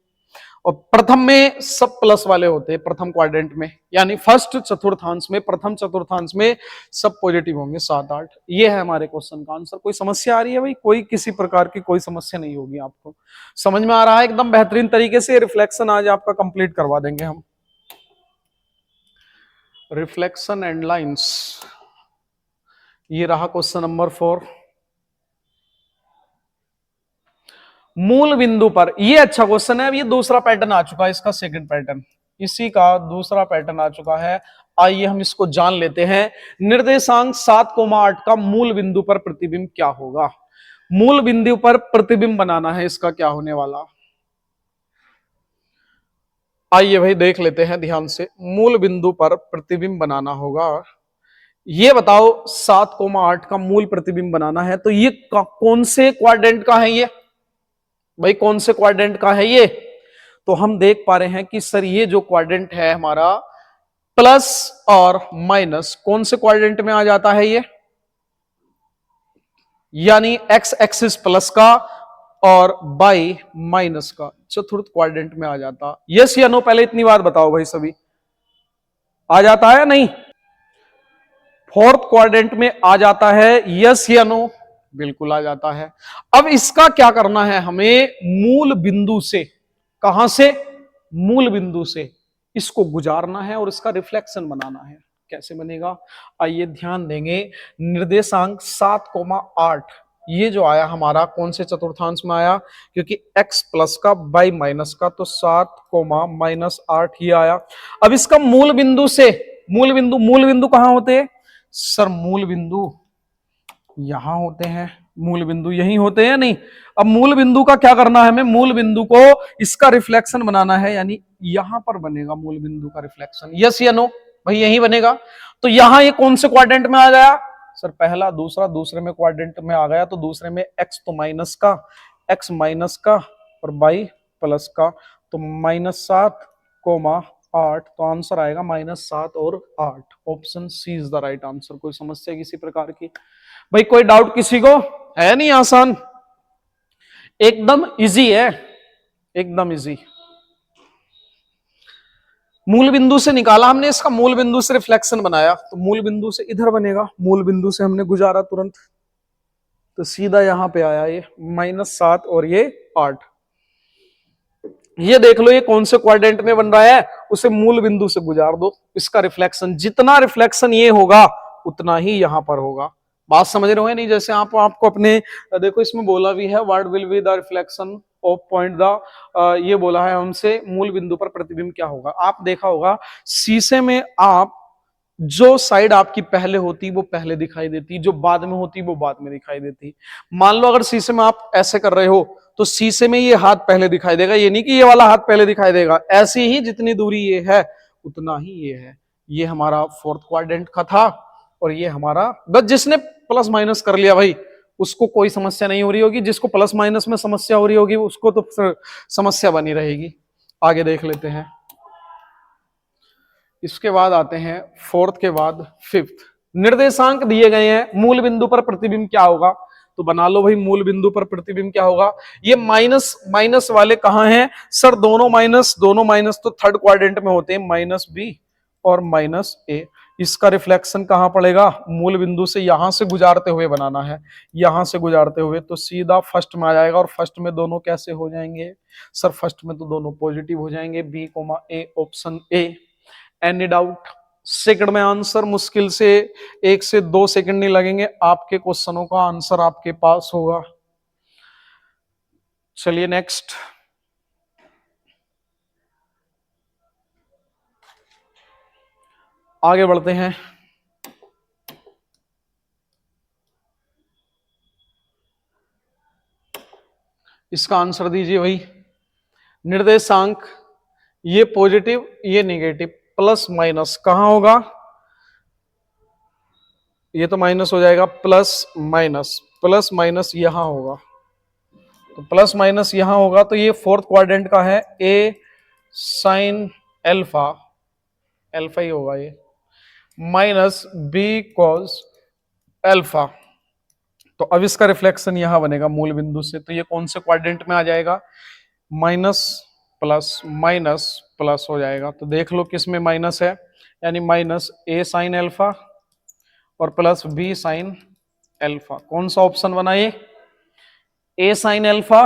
और प्रथम में सब प्लस वाले होते हैं प्रथम क्वाड्रेंट में, यानी फर्स्ट चतुर्थांश में, प्रथम चतुर्थांश में सब पॉजिटिव होंगे 7 8। ये है हमारे क्वेश्चन का आंसर। कोई समस्या आ रही है भाई? कोई किसी प्रकार की कोई समस्या नहीं होगी, आपको समझ में आ रहा है एकदम बेहतरीन तरीके से। रिफ्लेक्शन आज आपका कंप्लीट करवा देंगे हम। रिफ्लेक्शन एंड लाइंस, ये रहा क्वेश्चन नंबर 4। मूल बिंदु पर, ये अच्छा क्वेश्चन है। अब ये दूसरा पैटर्न आ चुका है, इसका सेकंड पैटर्न, इसी का दूसरा पैटर्न आ चुका है। आइए हम इसको जान लेते हैं। निर्देशांक 7,8 का मूल बिंदु पर प्रतिबिंब क्या होगा? मूल बिंदु पर प्रतिबिंब बनाना है, इसका क्या होने वाला। आइए भाई देख लेते हैं ध्यान से। मूल बिंदु पर प्रतिबिंब बनाना होगा, ये बताओ 7,8 का मूल प्रतिबिंब बनाना है, तो ये कौन से क्वाड्रेंट का है? ये भाई कौन से क्वाड्रेंट का है ये? तो हम देख पा रहे हैं कि सर ये जो क्वाड्रेंट है हमारा, प्लस और माइनस कौन से क्वाड्रेंट में आ जाता है ये? यानी एक्स एक्सिस प्लस का और बाई माइनस का, चतुर्थ क्वाड्रेंट में आ जाता। यस या नो? पहले इतनी बात बताओ भाई सभी, आ जाता है या नहीं? फोर्थ क्वाड्रेंट में आ जाता है, यस या नो? बिल्कुल आ जाता है। अब इसका क्या करना है हमें? मूल बिंदु से, कहां से? मूल बिंदु से इसको गुजारना है और इसका रिफ्लेक्शन बनाना है। कैसे बनेगा? आइए ध्यान देंगे। निर्देशांक 7,8 ये जो आया हमारा कौन से चतुर्थांश में आया? क्योंकि x प्लस का बाई माइनस का, तो 7,-8 ही आया। अब इसका मूल बिंदु से, मूल बिंदु कहां होते हैं सर? मूल बिंदु यहां होते हैं, मूल बिंदु यहीं होते हैं नहीं? अब मूल बिंदु का क्या करना है हमें? मूल बिंदु को इसका रिफ्लेक्शन बनाना है, यानी यहां पर बनेगा मूल बिंदु का रिफ्लेक्शन। यस या नो? भाई यही बनेगा। तो यहां ये कौन से क्वाड्रेंट में आ गया सर? पहला, दूसरा, दूसरे में क्वाड्रेंट में आ गया, तो दूसरे में x तो माइनस का, x माइनस का और y प्लस का, तो -7,8, तो आंसर आएगा -7 और 8। Option C is the right answer. कोई समस्या किसी प्रकार की भाई? कोई डाउट किसी को है? नहीं, आसान, एकदम इजी है, एकदम इजी। मूल बिंदु से निकाला हमने, इसका मूल बिंदु से रिफ्लेक्शन बनाया, तो मूल बिंदु से इधर बनेगा, मूल बिंदु से हमने गुजारा तुरंत, तो सीधा यहां पे आया ये -7 और ये 8। ये देख लो ये कौन से क्वाड्रेंट में बन रहा है, उसे मूल बिंदु से गुजार दो, इसका रिफ्लेक्शन जितना रिफ्लेक्शन ये होगा उतना ही यहां पर होगा। बात समझ रहे हो नहीं? जैसे आपको अपने देखो इसमें बोला भी है what will be the reflection of point the, ये बोला है हमसे मूल बिंदु पर प्रतिबिंब क्या होगा। आप देखा होगा शीशे में आप जो साइड आपकी पहले होती वो पहले दिखाई देती, जो बाद में होती वो बाद में दिखाई देती। मान लो अगर शीशे में आप ऐसे कर रहे हो तो शीशे में ये हाथ पहले दिखाई देगा, ये नहीं कि ये वाला हाथ पहले दिखाई देगा, ऐसे ही जितनी दूरी ये है उतना ही ये है। ये हमारा फोर्थ क्वाड्रेंट का था और ये हमारा, बस जिसने प्लस माइनस कर लिया भाई उसको कोई समस्या नहीं हो रही होगी, जिसको प्लस माइनस में समस्या हो रही होगी उसको तो समस्या बनी रहेगी। आगे देख लेते हैं। इसके बाद आते हैं फोर्थ के बाद फिफ्थ। निर्देशांक दिए गए हैं, मूल बिंदु पर प्रतिबिंब क्या होगा, तो बना लो भाई मूल बिंदु पर प्रतिबिंब क्या होगा। ये माइनस माइनस वाले कहां हैं सर? दोनों माइनस तो थर्ड क्वाड्रेंट में होते हैं, माइनस बी और माइनस ए। इसका रिफ्लेक्शन कहां पड़ेगा? मूल बिंदु से यहां से गुजारते हुए बनाना है, यहां से गुजारते हुए तो सीधा फर्स्ट में आ जाएगा। और फर्स्ट में दोनों कैसे हो जाएंगे सर? फर्स्ट में तो दोनों पॉजिटिव हो जाएंगे, B comma A, option A. Any doubt? Second में आंसर मुश्किल से 1 से 2 सेकंड नहीं लगेंगे, आपके क्वेश्चनों का आंसर आपके पास होगा। चलिए नेक्स्ट। आगे बढ़ते हैं। इसका आंसर दीजिए भाई। निर्देशांक ये पॉजिटिव ये नेगेटिव, प्लस माइनस कहां होगा? ये तो माइनस हो जाएगा, प्लस माइनस यहां होगा, तो प्लस माइनस यहां होगा तो ये फोर्थ क्वाड्रेंट का है, ए साइन एल्फा, एल्फा ही होगा ये, माइनस बी कॉस एल्फा। तो अब इसका रिफ्लेक्शन यहां बनेगा मूल बिंदु से, तो ये कौन से क्वाड्रेंट में आ जाएगा? माइनस प्लस हो जाएगा। तो देख लो किस में माइनस है, यानी माइनस ए साइन एल्फा और प्लस बी साइन एल्फा। कौन सा ऑप्शन बना ये? ए साइन एल्फा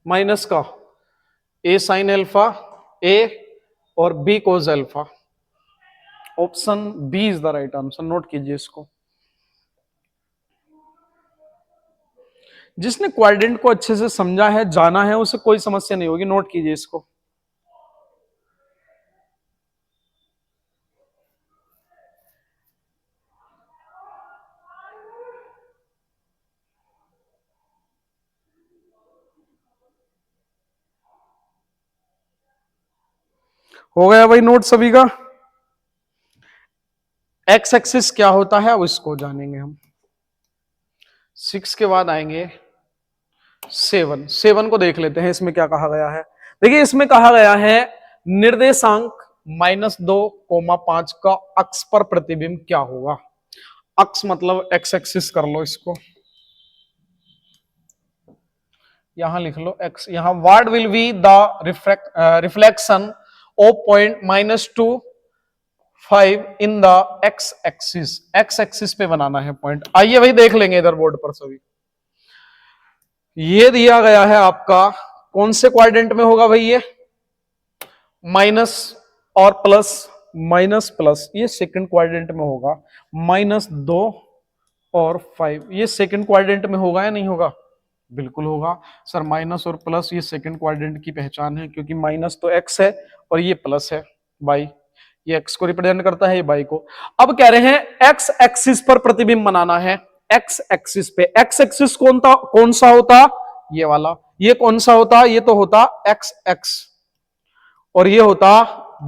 माइनस का ए साइन एल्फा ए और B cos alpha. Option B is the right answer, note कीजिए इसको। जिसने क्वाड्रेंट को अच्छे से समझा है, जाना है, उसे कोई समस्या नहीं होगी, नोट कीजिए इसको। हो गया भाई नोट सभी का? एक्स एक्सिस क्या होता है अब इसको जानेंगे हम। 6 के बाद आएंगे 7 को देख लेते हैं, इसमें क्या कहा गया है। देखिए इसमें कहा गया है निर्देशांक -2,5 का अक्ष पर प्रतिबिंब क्या होगा। अक्ष मतलब एक्स एक्सिस कर लो इसको, यहां लिख लो एक्स। यहां what will be the reflection of point -2,5 in the x axis. X axis पे बनाना है पॉइंट। आइए भाई देख लेंगे इधर बोर्ड पर सभी। ये दिया गया है आपका, कौन से क्वाड्रेंट में होगा भाई ये? माइनस और प्लस, माइनस प्लस, ये सेकंड क्वाड्रेंट में होगा। -2 और 5 ये सेकंड क्वाड्रेंट में होगा या नहीं होगा? बिल्कुल होगा सर। माइनस और प्लस ये सेकंड क्वाड्रेंट की पहचान है, क्योंकि माइनस तो एक्स है और ये प्लस है वाई। ये एक्स को रिप्रेजेंट करता है, ये वाई को। अब कह रहे हैं एक्स एक्सिस पर प्रतिबिंब बनाना है। एक्स एक्सिस पे, एक्स एक्सिस कौन सा होता? ये वाला। ये कौन सा होता? ये तो होता एक्स एक्स और ये होता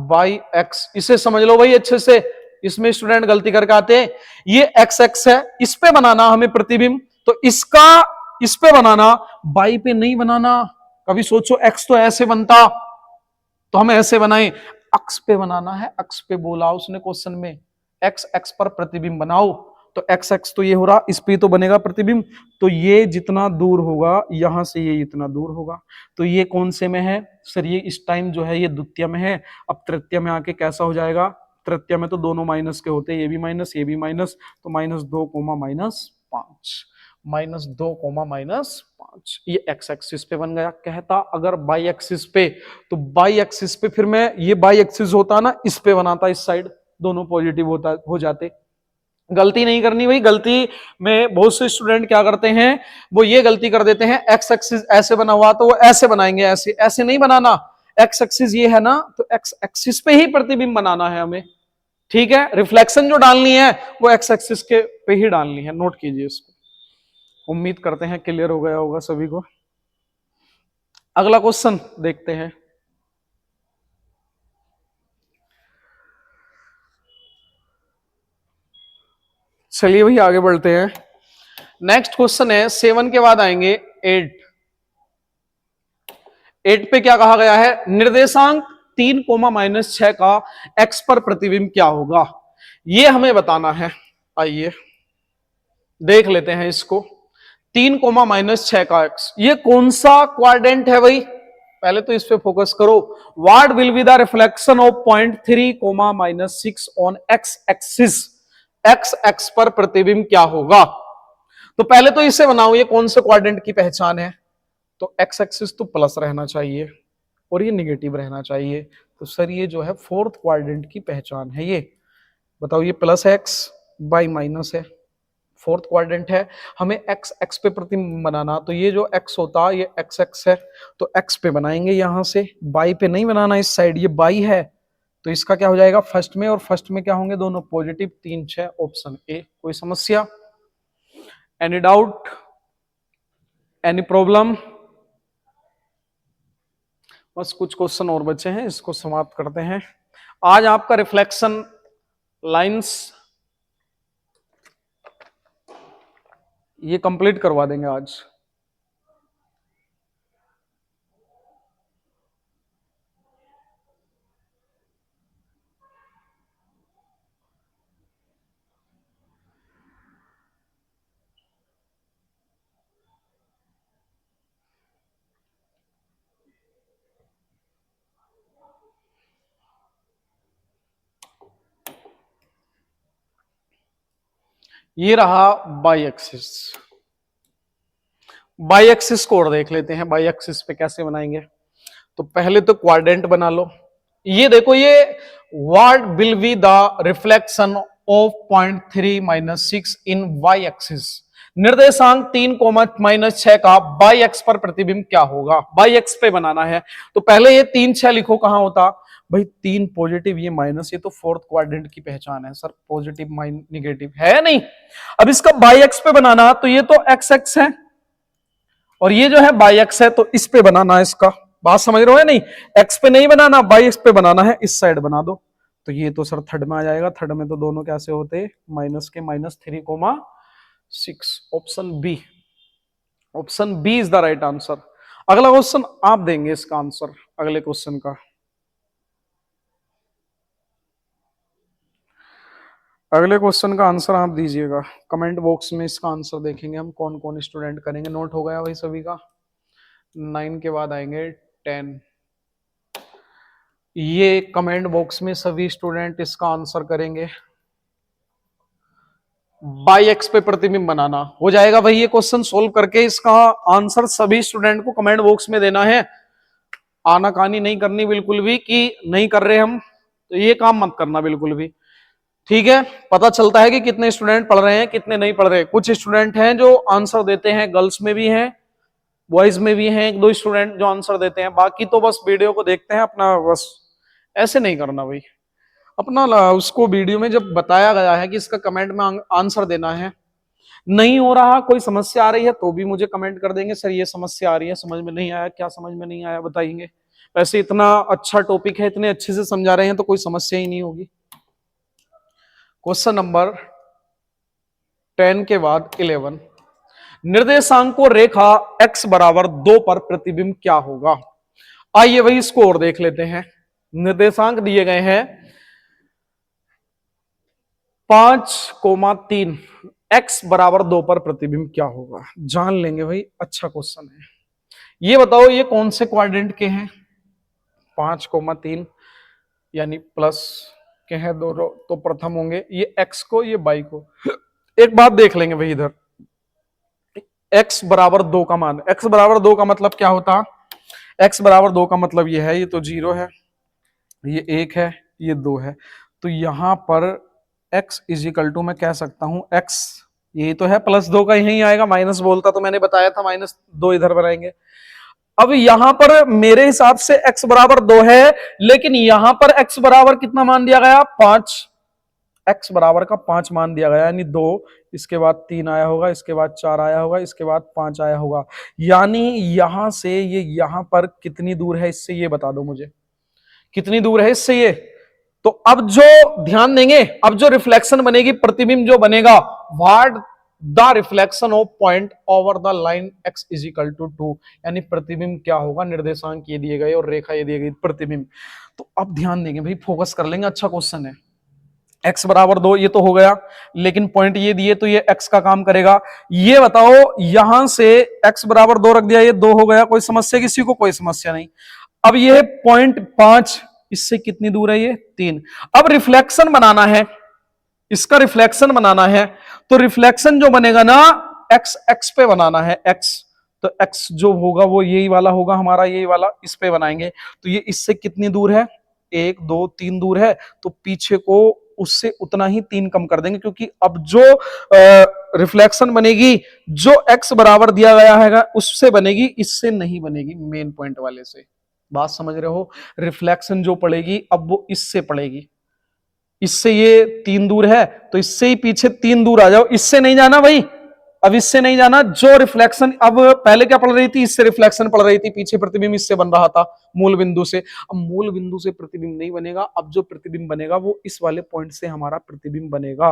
वाई एक्स। इसे समझ लो भाई अच्छे से, इसमें स्टूडेंट गलती करके आते हैं। ये एक्स एक्स है, इस पे बनाना हमें प्रतिबिंब, तो इसका इस पे बनाना, वाई पे नहीं बनाना। कभी सोचो एक्स तो ऐसे बनता तो हम ऐसे बनाए, अक्ष पे बनाना है। अक्ष पे बोला उसने क्वेश्चन में, एक्स एक्स पर प्रतिबिंब बनाओ, तो एक्स एक्स तो ये हो रहा, इस पे तो बनेगा प्रतिबिंब। तो ये जितना दूर होगा यहां से ये इतना दूर होगा। तो ये कौन से में है सर? ये इस टाइम जो है ये द्वितीय में है। अब तृतीय में आके कैसा हो जाएगा? तृतीय में तो दोनों माइनस के होते हैं, ये भी माइनस ये भी माइनस, तो -2, -5, -2, -5। 5। ये एक्स एक्सिस पे बन गया। कहता अगर बाई एक्सिस पे, तो बाई एक्सिस पे फिर मैं ये बाई एक्सिस होता ना, इस पे बनाता, इस साइड दोनों पॉजिटिव होता हो जाते। गलती नहीं करनी भाई, गलती में बहुत से स्टूडेंट क्या करते हैं, वो ये गलती कर देते हैं, एक्स एक्सिस ऐसे बना हुआ तो वो ऐसे बनाएंगे, ऐसे ऐसे नहीं बनाना। एक्स एक्सिस ये है ना, तो एक्स एक्सिस पे ही प्रतिबिंब बनाना है हमें। ठीक है, रिफ्लेक्शन जो डालनी है वो एक्स एक्सिस के पे ही डालनी है, नोट कीजिए इसको। उम्मीद करते हैं क्लियर हो गया होगा सभी को। अगला क्वेश्चन देखते हैं। चलिए भाई आगे बढ़ते हैं। नेक्स्ट क्वेश्चन है 7 के बाद आएंगे 8। 8 पे क्या कहा गया है, निर्देशांक 3 कोमा -6 का एक्स पर प्रतिबिंब क्या होगा, ये हमें बताना है। आइए देख लेते हैं इसको। 3 कोमा -6 का एक्स, ये कौन सा क्वाड्रेंट है भाई, पहले तो इस पे फोकस करो। What will be the reflection of point 3 comma -6 on X axis, X X पर प्रतिबिंब क्या होगा। तो पहले तो इसे बनाओ, ये कौन से क्वाड्रेंट की पहचान है, तो एक्स एक्सिस तो प्लस रहना चाहिए और ये निगेटिव रहना चाहिए। तो सर ये जो है फोर्थ क्वाड्रेंट की पहचान है। ये बताओ, ये प्लस एक्स बाई माइनस है, फोर्थ क्वाड्रेंट है, हमें एक्स एक्स पे प्रतिबिंब बनाना, तो ये जो एक्स होता है ये एक्स एक्स है, तो एक्स पे बनाएंगे यहां से, बाई पे नहीं बनाना इस साइड, ये बाई है, तो इसका क्या हो जाएगा फर्स्ट में, और फर्स्ट में क्या होंगे दोनों पॉजिटिव, 3 6, ऑप्शन ए। कोई समस्या, एनी डाउट, एनी प्रॉब्लम। बस कुछ क्वेश्चन और बचे हैं, इसको समाप्त करते हैं। आज आपका रिफ्लेक्शन लाइंस ये कंप्लीट करवा देंगे आज। ये रहा बाई एक्सिस। बाई एक्सिस को और देख लेते हैं, बाई एक्सिस पे कैसे बनाएंगे। तो पहले तो क्वाड्रेंट बना लो। ये देखो, ये what will be the reflection of point 3 -6 in Y axis, निर्देशांक 3 कोमा -6 का बाई एक्स पर प्रतिबिंब क्या होगा, बाई एक्स पे बनाना है। तो पहले ये 3 6 लिखो, कहां होता भाई, 3 पॉजिटिव ये माइनस, ये तो फोर्थ क्वाड्रेंट की पहचान है सर, पॉजिटिव माइन निगेटिव है नहीं। अब इसका बाई एक्स पे बनाना, तो ये तो एक्स एक्स है और ये जो है बाई एक्स है, तो इस पे बनाना है इसका, बात समझ रहे हो या नहीं। एक्स पे नहीं बनाना, बाई एक्स पे बनाना है, इस साइड बना दो। तो ये तो सर थर्ड में आ जाएगा, थर्ड में तो दोनों कैसे होते, माइनस के -3,6, option B. Option B is the right answer. अगला क्वेश्चन आप देंगे इसका आंसर, अगले क्वेश्चन का। अगले क्वेश्चन का आंसर आप दीजिएगा कमेंट बॉक्स में, इसका आंसर देखेंगे हम कौन कौन स्टूडेंट करेंगे। नोट हो गया भाई सभी का। 9 के बाद आएंगे 10। ये कमेंट बॉक्स में सभी स्टूडेंट इसका आंसर करेंगे। बाई एक्स पे प्रतिबिंब बनाना हो जाएगा भाई, ये क्वेश्चन सोल्व करके इसका आंसर सभी स्टूडेंट को कमेंट बॉक्स में देना है। आनाकानी नहीं करनी बिल्कुल भी कि नहीं कर रहे हम, तो ये काम मत करना बिल्कुल भी। ठीक है, पता चलता है कि कितने स्टूडेंट पढ़ रहे हैं कितने नहीं पढ़ रहे। कुछ स्टूडेंट हैं जो आंसर देते हैं, गर्ल्स में भी हैं बॉयज में भी हैं, 1 2 स्टूडेंट जो आंसर देते हैं, बाकी तो बस वीडियो को देखते हैं अपना, बस ऐसे नहीं करना भाई। अपना उसको वीडियो में जब बताया गया है कि इसका कमेंट में आंसर देना है, नहीं हो रहा, कोई समस्या आ रही है तो भी मुझे कमेंट कर देंगे, सर ये समस्या आ रही है, समझ में नहीं आया, क्या समझ में नहीं आया बताएंगे। वैसे इतना अच्छा टॉपिक है, इतने अच्छे से समझा रहे हैं, तो कोई समस्या ही नहीं होगी। क्वेश्चन नंबर 10 के बाद 11, निर्देशांक को रेखा x बराबर 2 पर प्रतिबिंब क्या होगा। आइए भाई इसको और देख लेते हैं। निर्देशांक दिए गए हैं 5,3, x बराबर 2 पर प्रतिबिंब क्या होगा, जान लेंगे भाई, अच्छा क्वेश्चन है। ये बताओ ये कौन से क्वाड्रेंट के हैं, 5,3 यानी प्लस के हैं दोनों, तो प्रथम होंगे ये x को ये y को। एक बात देख लेंगे भाई, इधर x बराबर 2 का मान, x बराबर 2 का मतलब क्या होता, x बराबर 2 का मतलब ये है, ये तो 0 है, ये 1 है, ये 2 है, तो यहां पर x इज इक्वल टू मैं कह सकता हूं x, ये तो है प्लस 2 का यही आएगा, माइनस बोलता तो मैंने बताया था माइनस 2 इधर बनाएंगे। अब यहां पर मेरे हिसाब से x बराबर 2 है, लेकिन यहां पर x बराबर कितना मान दिया गया, 5, x बराबर का 5 मान दिया गया, यानी 2, इसके बाद 3 आया होगा, इसके बाद 4 आया होगा, इसके बाद 5 आया होगा, यानी यहां से ये यहां पर कितनी दूर है इससे, ये बता दो मुझे कितनी दूर है इससे ये। तो अब जो ध्यान देंगे, अब जो रिफ्लेक्शन बनेगी, प्रतिबिंब जो बनेगा, what the reflection of point over the line x is equal to 2, यानी प्रतिबिंब क्या होगा, निर्देशांक ये दिए गए और रेखा ये दी गई, प्रतिबिंब। तो अब ध्यान देंगे भाई, फोकस कर लेंगे, अच्छा क्वेश्चन है। x बराबर 2 ये तो हो गया, लेकिन पॉइंट ये दिए तो ये x का काम करेगा। ये बताओ यहां से x बराबर 2 रख दिया, ये 2 हो गया, कोई समस्या किसी को, कोई समस्या नहीं। अब ये पॉइंट 5, इससे कितनी दूर है, ये 3। अब रिफ्लेक्शन बनाना है, इसका रिफ्लेक्शन बनाना है, तो रिफ्लेक्शन जो बनेगा ना, x x पे बनाना है, x, तो x जो होगा वो यही वाला होगा हमारा, यही वाला, इस पे बनाएंगे। तो ये इससे कितनी दूर है, 1 2 3 दूर है, तो पीछे को उससे उतना ही 3 कम कर देंगे, क्योंकि अब जो रिफ्लेक्शन बनेगी, जो x बराबर दिया गया है उससे बनेगी, इससे नहीं बनेगी, मेन पॉइंट वाले से। बात समझ रहे हो, रिफ्लेक्शन जो पड़ेगी अब वो इससे पड़ेगी, इससे ये 3 दूर है, तो इससे ही पीछे 3 दूर आ जाओ, इससे नहीं जाना भाई, अब इससे नहीं जाना, जो रिफ्लेक्शन अब पहले क्या पड़ रही थी, इससे रिफ्लेक्शन पड़ रही थी, पीछे प्रतिबिंब इससे बन रहा था मूल बिंदु से। अब मूल बिंदु से प्रतिबिंब नहीं बनेगा, अब जो प्रतिबिंब बनेगा वो इस वाले पॉइंट से हमारा प्रतिबिंब बनेगा।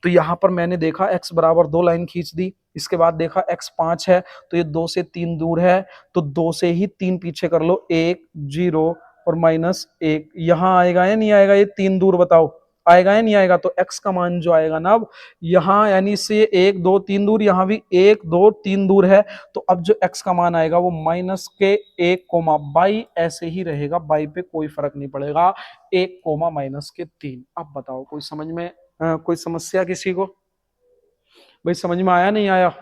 तो यहां पर मैंने देखा x बराबर 2 लाइन खींच दी, इसके बाद देखा x 5 है, तो ये 2 से 3 दूर है, तो 2 से ही 3 पीछे कर लो, 1 0 और -1, यहां आएगा या नहीं आएगा, ये 3 दूर बताओ आएगा या नहीं आएगा। तो x का मान जो आएगा ना, अब यहां यानी इससे 1 2 3 दूर, यहां भी 1 2 3 दूर है, तो अब जो x का मान आएगा वो माइनस के 1 कोमा बाई, ऐसे ही रहेगा, बाई पे कोई फर्क नहीं पड़ेगा, 1 कोमा माइनस के 3। अब बताओ कोई समझ में कोई समस्या किसी को, भाई समझ में आया नहीं आया?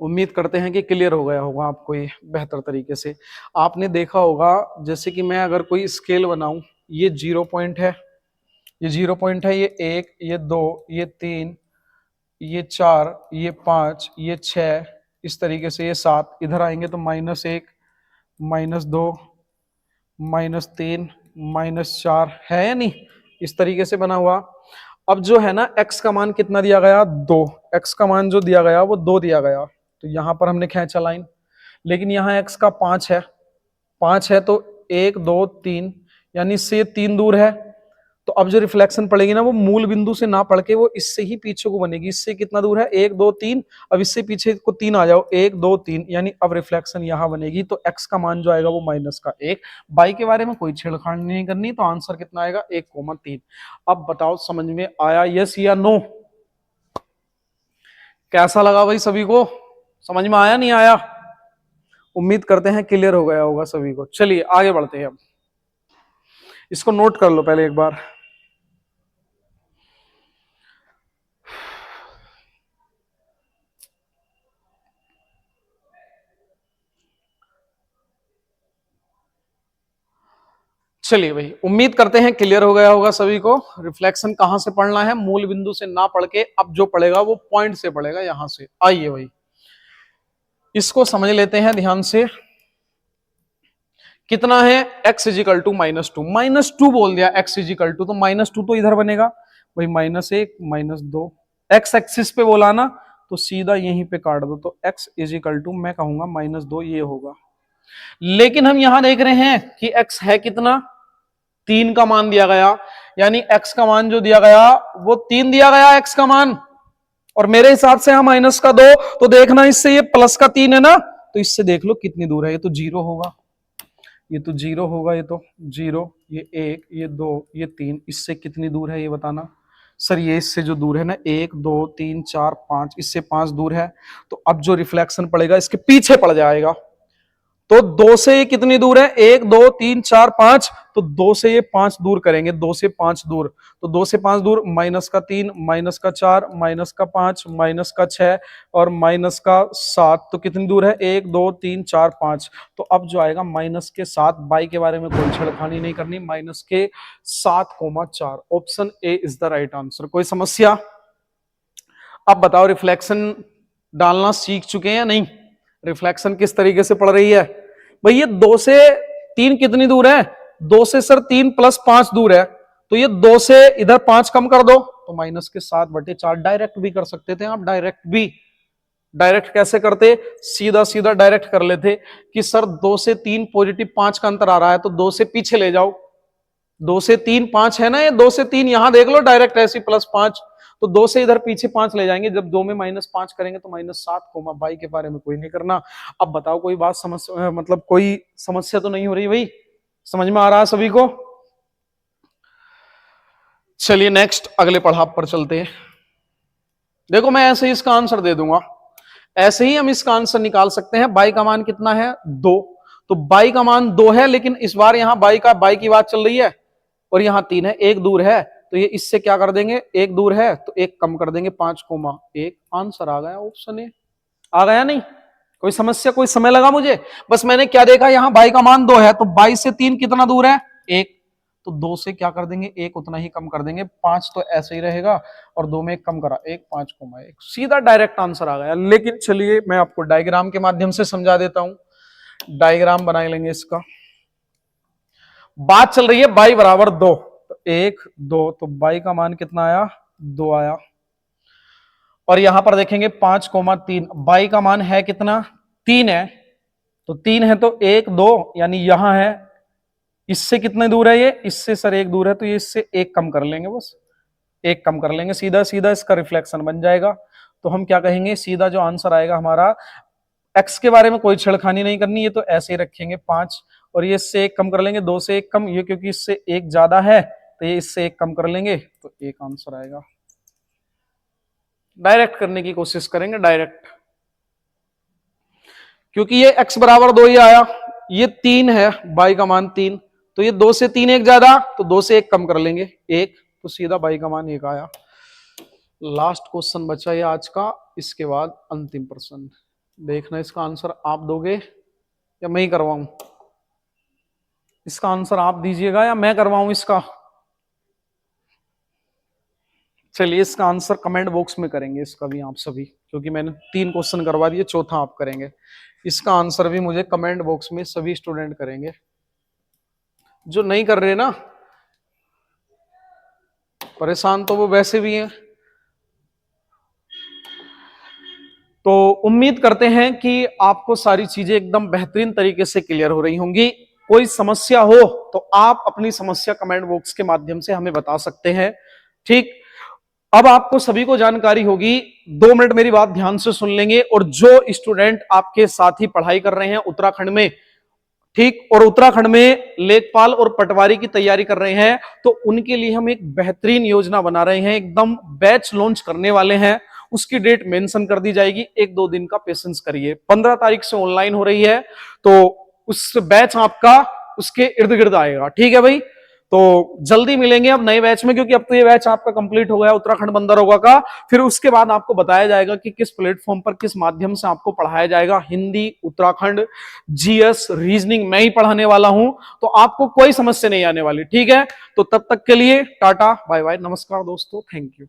उम्मीद करते हैं कि क्लियर हो गया होगा आपको ये बेहतर तरीके से। आपने देखा होगा, जैसे कि मैं अगर कोई स्केल बनाऊं, ये 0 पॉइंट है, ये 0 पॉइंट है, ये 1 ये 2 ये 3 ये 4 ये 5 ये 6, इस तरीके से ये 7, इधर आएंगे तो -1 -2 -3 -4 है या नहीं, इस तरीके से बना हुआ। अब जो है ना, x का मान कितना दिया गया, 2, x का मान जो दिया गया वो 2 दिया गया, तो यहां पर हमने खींचा लाइन, लेकिन यहाँ x का 5 है, 5 है तो 1 2 3, यानी इससे 3 दूर है, तो अब जो रिफ्लेक्शन पड़ेगी ना, वो मूल बिंदु से ना पड़ के वो इससे ही पीछे को बनेगी। इससे कितना दूर है, 1 2 3, अब इससे पीछे को 3 आ जाओ, 1 2 3, यानी अब रिफ्लेक्शन यहां बनेगी, तो x का मान जो आएगा वो -1। बाई के बारे में कोई छेड़खानी नहीं करनी, तो आंसर कितना आएगा, 1,3। अब बताओ समझ में आया, यस या नो? कैसा लगा भाई सभी को, समझ में आया नहीं आया? उम्मीद करते हैं क्लियर हो गया होगा सभी को। चलिए आगे बढ़ते हैं, अब इसको नोट कर लो पहले एक बार। चलिए भाई, उम्मीद करते हैं क्लियर हो गया होगा सभी को। रिफ्लेक्शन कहां से पढ़ना है, मूल बिंदु से ना पढ़ के, अब जो पढ़ेगा वो पॉइंट से पढ़ेगा, यहां से। आइए भाई इसको समझ लेते हैं ध्यान से। कितना है, x इजिकल टू -2, -2 बोल दिया, x इजिकल टू, तो -2 तो इधर बनेगा भाई, -1 -2, x एक्सिस पे बोला ना, तो सीधा यहीं पे काट दो, तो x इजिकल टू मैं कहूंगा -2, ये होगा। लेकिन हम यहां देख रहे हैं कि x है कितना, 3 का मान दिया गया, यानी x का मान जो दिया गया वो 3 दिया गया x का मान, और मेरे हिसाब से यहां -2, तो देखना इससे ये +3 है ना, तो इससे देख लो कितनी दूर है, ये तो 0 होगा, ये तो 0 होगा, ये तो 0, ये 1 ये 2 ये 3, इससे कितनी दूर है ये बताना। सर ये इससे जो दूर है ना, 1 2 3 4 5, इससे 5 दूर है, तो अब जो रिफ्लेक्शन पड़ेगा इसके पीछे पड़ जाएगा, तो 2 से ये कितनी दूर है, 1 2 3 4 5, तो 2 से ये 5 दूर करेंगे, 2 से 5 दूर, तो 2 से 5 दूर, माइनस का 3, माइनस का 4, माइनस का 5, माइनस का 6 और माइनस का 7, तो कितनी दूर है, 1 2 3 4 5। तो अब जो आएगा माइनस के 7, बाई के बारे में कोई छेड़खानी नहीं करनी, माइनस के 7,4। Option A is the right answer. कोई समस्या? अब बताओ, रिफ्लेक्शन डालना सीख चुके हैं या नहीं? रिफ्लेक्शन किस तरीके से पड़ रही है भाई? ये 2 से 3 कितनी दूर है, 2 से सर 3 + 5 दूर है, तो ये 2 से इधर 5 कम कर दो, तो माइनस के 7/4। डायरेक्ट भी कर सकते थे आप, डायरेक्ट भी। डायरेक्ट कैसे करते? सीधा सीधा डायरेक्ट कर लेते कि सर 2 से 3 पॉजिटिव 5 का अंतर आ रहा है, तो 2 से पीछे ले जाओ, 2 से 3 5 है ना, ये 2 से 3 यहां देख लो, डायरेक्ट ऐसी +5, तो 2 से इधर पीछे 5 ले जाएंगे, जब 2 में -5 करेंगे तो -7, बाई के बारे में कोई नहीं करना। अब बताओ, कोई बात समस्या, मतलब कोई समस्या तो नहीं हो रही भाई? समझ में आ रहा है सभी को? चलिए नेक्स्ट अगले पढ़ाव पर चलते हैं। देखो मैं ऐसे ही इसका आंसर दे दूंगा, ऐसे ही हम इसका आंसर निकाल सकते हैं। बाई का मान कितना है, 2, तो बाई का मान 2 है, लेकिन इस बार यहां बाई की बात चल रही है और यहां 3 है, 1 दूर है, तो ये इससे क्या कर देंगे, 1 दूर है तो 1 कम कर देंगे, 5,1। आंसर आ गया, ऑप्शन ए आ गया। नहीं कोई समस्या? कोई समय लगा मुझे? बस मैंने क्या देखा, यहां बाई का मान 2 है, तो बाई से 3 कितना दूर है, 1, तो 2 से क्या कर देंगे, 1 उतना ही कम कर देंगे, 5 तो ऐसे ही रहेगा और 2 में 1 कम करा, 1 5,1। सीधा डायरेक्ट आंसर आ गया। लेकिन चलिए मैं आपको डायग्राम के माध्यम से समझा देता हूं। डायग्राम बना लेंगे इसका। बात चल रही है बाई बराबर 2, तो 1 2, तो बाई का मान कितना आया, 2 आया। और यहां पर देखेंगे 5,3, बाई का मान है कितना, 3 है, तो 3 है तो 1 2, यानी यहां है, इससे कितने दूर है ये, इससे सर 1 दूर है, तो ये इससे 1 कम कर लेंगे, बस 1 कम कर लेंगे, सीधा सीधा इसका रिफ्लेक्शन बन जाएगा। तो हम क्या कहेंगे, सीधा जो आंसर आएगा हमारा, एक्स के बारे में कोई छेड़खानी नहीं करनी, ये तो ऐसे ही रखेंगे 5, और ये इससे 1 कम कर लेंगे, 2 से 1 कम, ये क्योंकि इससे 1 ज्यादा है तो ये इससे 1 कम कर लेंगे, तो 1 आंसर आएगा। डायरेक्ट करने की कोशिश करेंगे, डायरेक्ट, क्योंकि ये x बराबर 2 ही आया, ये 3 है, बाई का मान 3, तो ये 2 से 3 1 ज्यादा, तो 2 से 1 कम कर लेंगे 1, तो सीधा बाई का मान 1 आया। लास्ट क्वेश्चन बचा ये आज का, इसके बाद अंतिम प्रश्न। देखना इसका आंसर आप दोगे या मैं ही करवाऊं? इसका आंसर आप दीजिएगा या मैं करवाऊं इसका? चलिए इसका आंसर कमेंट बॉक्स में करेंगे, इसका भी आप सभी, क्योंकि मैंने 3 क्वेश्चन करवा दिए, चौथा आप करेंगे। इसका आंसर भी मुझे कमेंट बॉक्स में सभी स्टूडेंट करेंगे। जो नहीं कर रहे ना, परेशान तो वो वैसे भी हैं। तो उम्मीद करते हैं कि आपको सारी चीजें एकदम बेहतरीन तरीके से क्लियर हो रही होंगी। कोई समस्या हो तो आप अपनी समस्या कमेंट बॉक्स के माध्यम से हमें बता सकते हैं। ठीक, अब आपको सभी को जानकारी होगी। 2 मिनट मेरी बात ध्यान से सुन लेंगे, और जो स्टूडेंट आपके साथ ही पढ़ाई कर रहे हैं उत्तराखंड में, ठीक, और उत्तराखंड में लेखपाल और पटवारी की तैयारी कर रहे हैं, तो उनके लिए हम एक बेहतरीन योजना बना रहे हैं, एकदम बैच लॉन्च करने वाले हैं। उसकी डेट मेंशन कर दी जाएगी, 1-2 दिन का पेशेंस करिए। 15 तारीख से ऑनलाइन हो रही है, तो उस बैच आपका उसके इर्द गिर्द आएगा। ठीक है भाई, तो जल्दी मिलेंगे अब नए बैच में, क्योंकि अब तो ये बैच आपका कंप्लीट हो गया उत्तराखंड बंदरगाह का। फिर उसके बाद आपको बताया जाएगा कि किस प्लेटफॉर्म पर किस माध्यम से आपको पढ़ाया जाएगा। हिंदी, उत्तराखंड, जीएस, रीजनिंग मैं ही पढ़ाने वाला हूं, तो आपको कोई समस्या नहीं आने वाली। ठीक है, तो तब तक के लिए टाटा बाय बाय, नमस्कार दोस्तों, थैंक यू।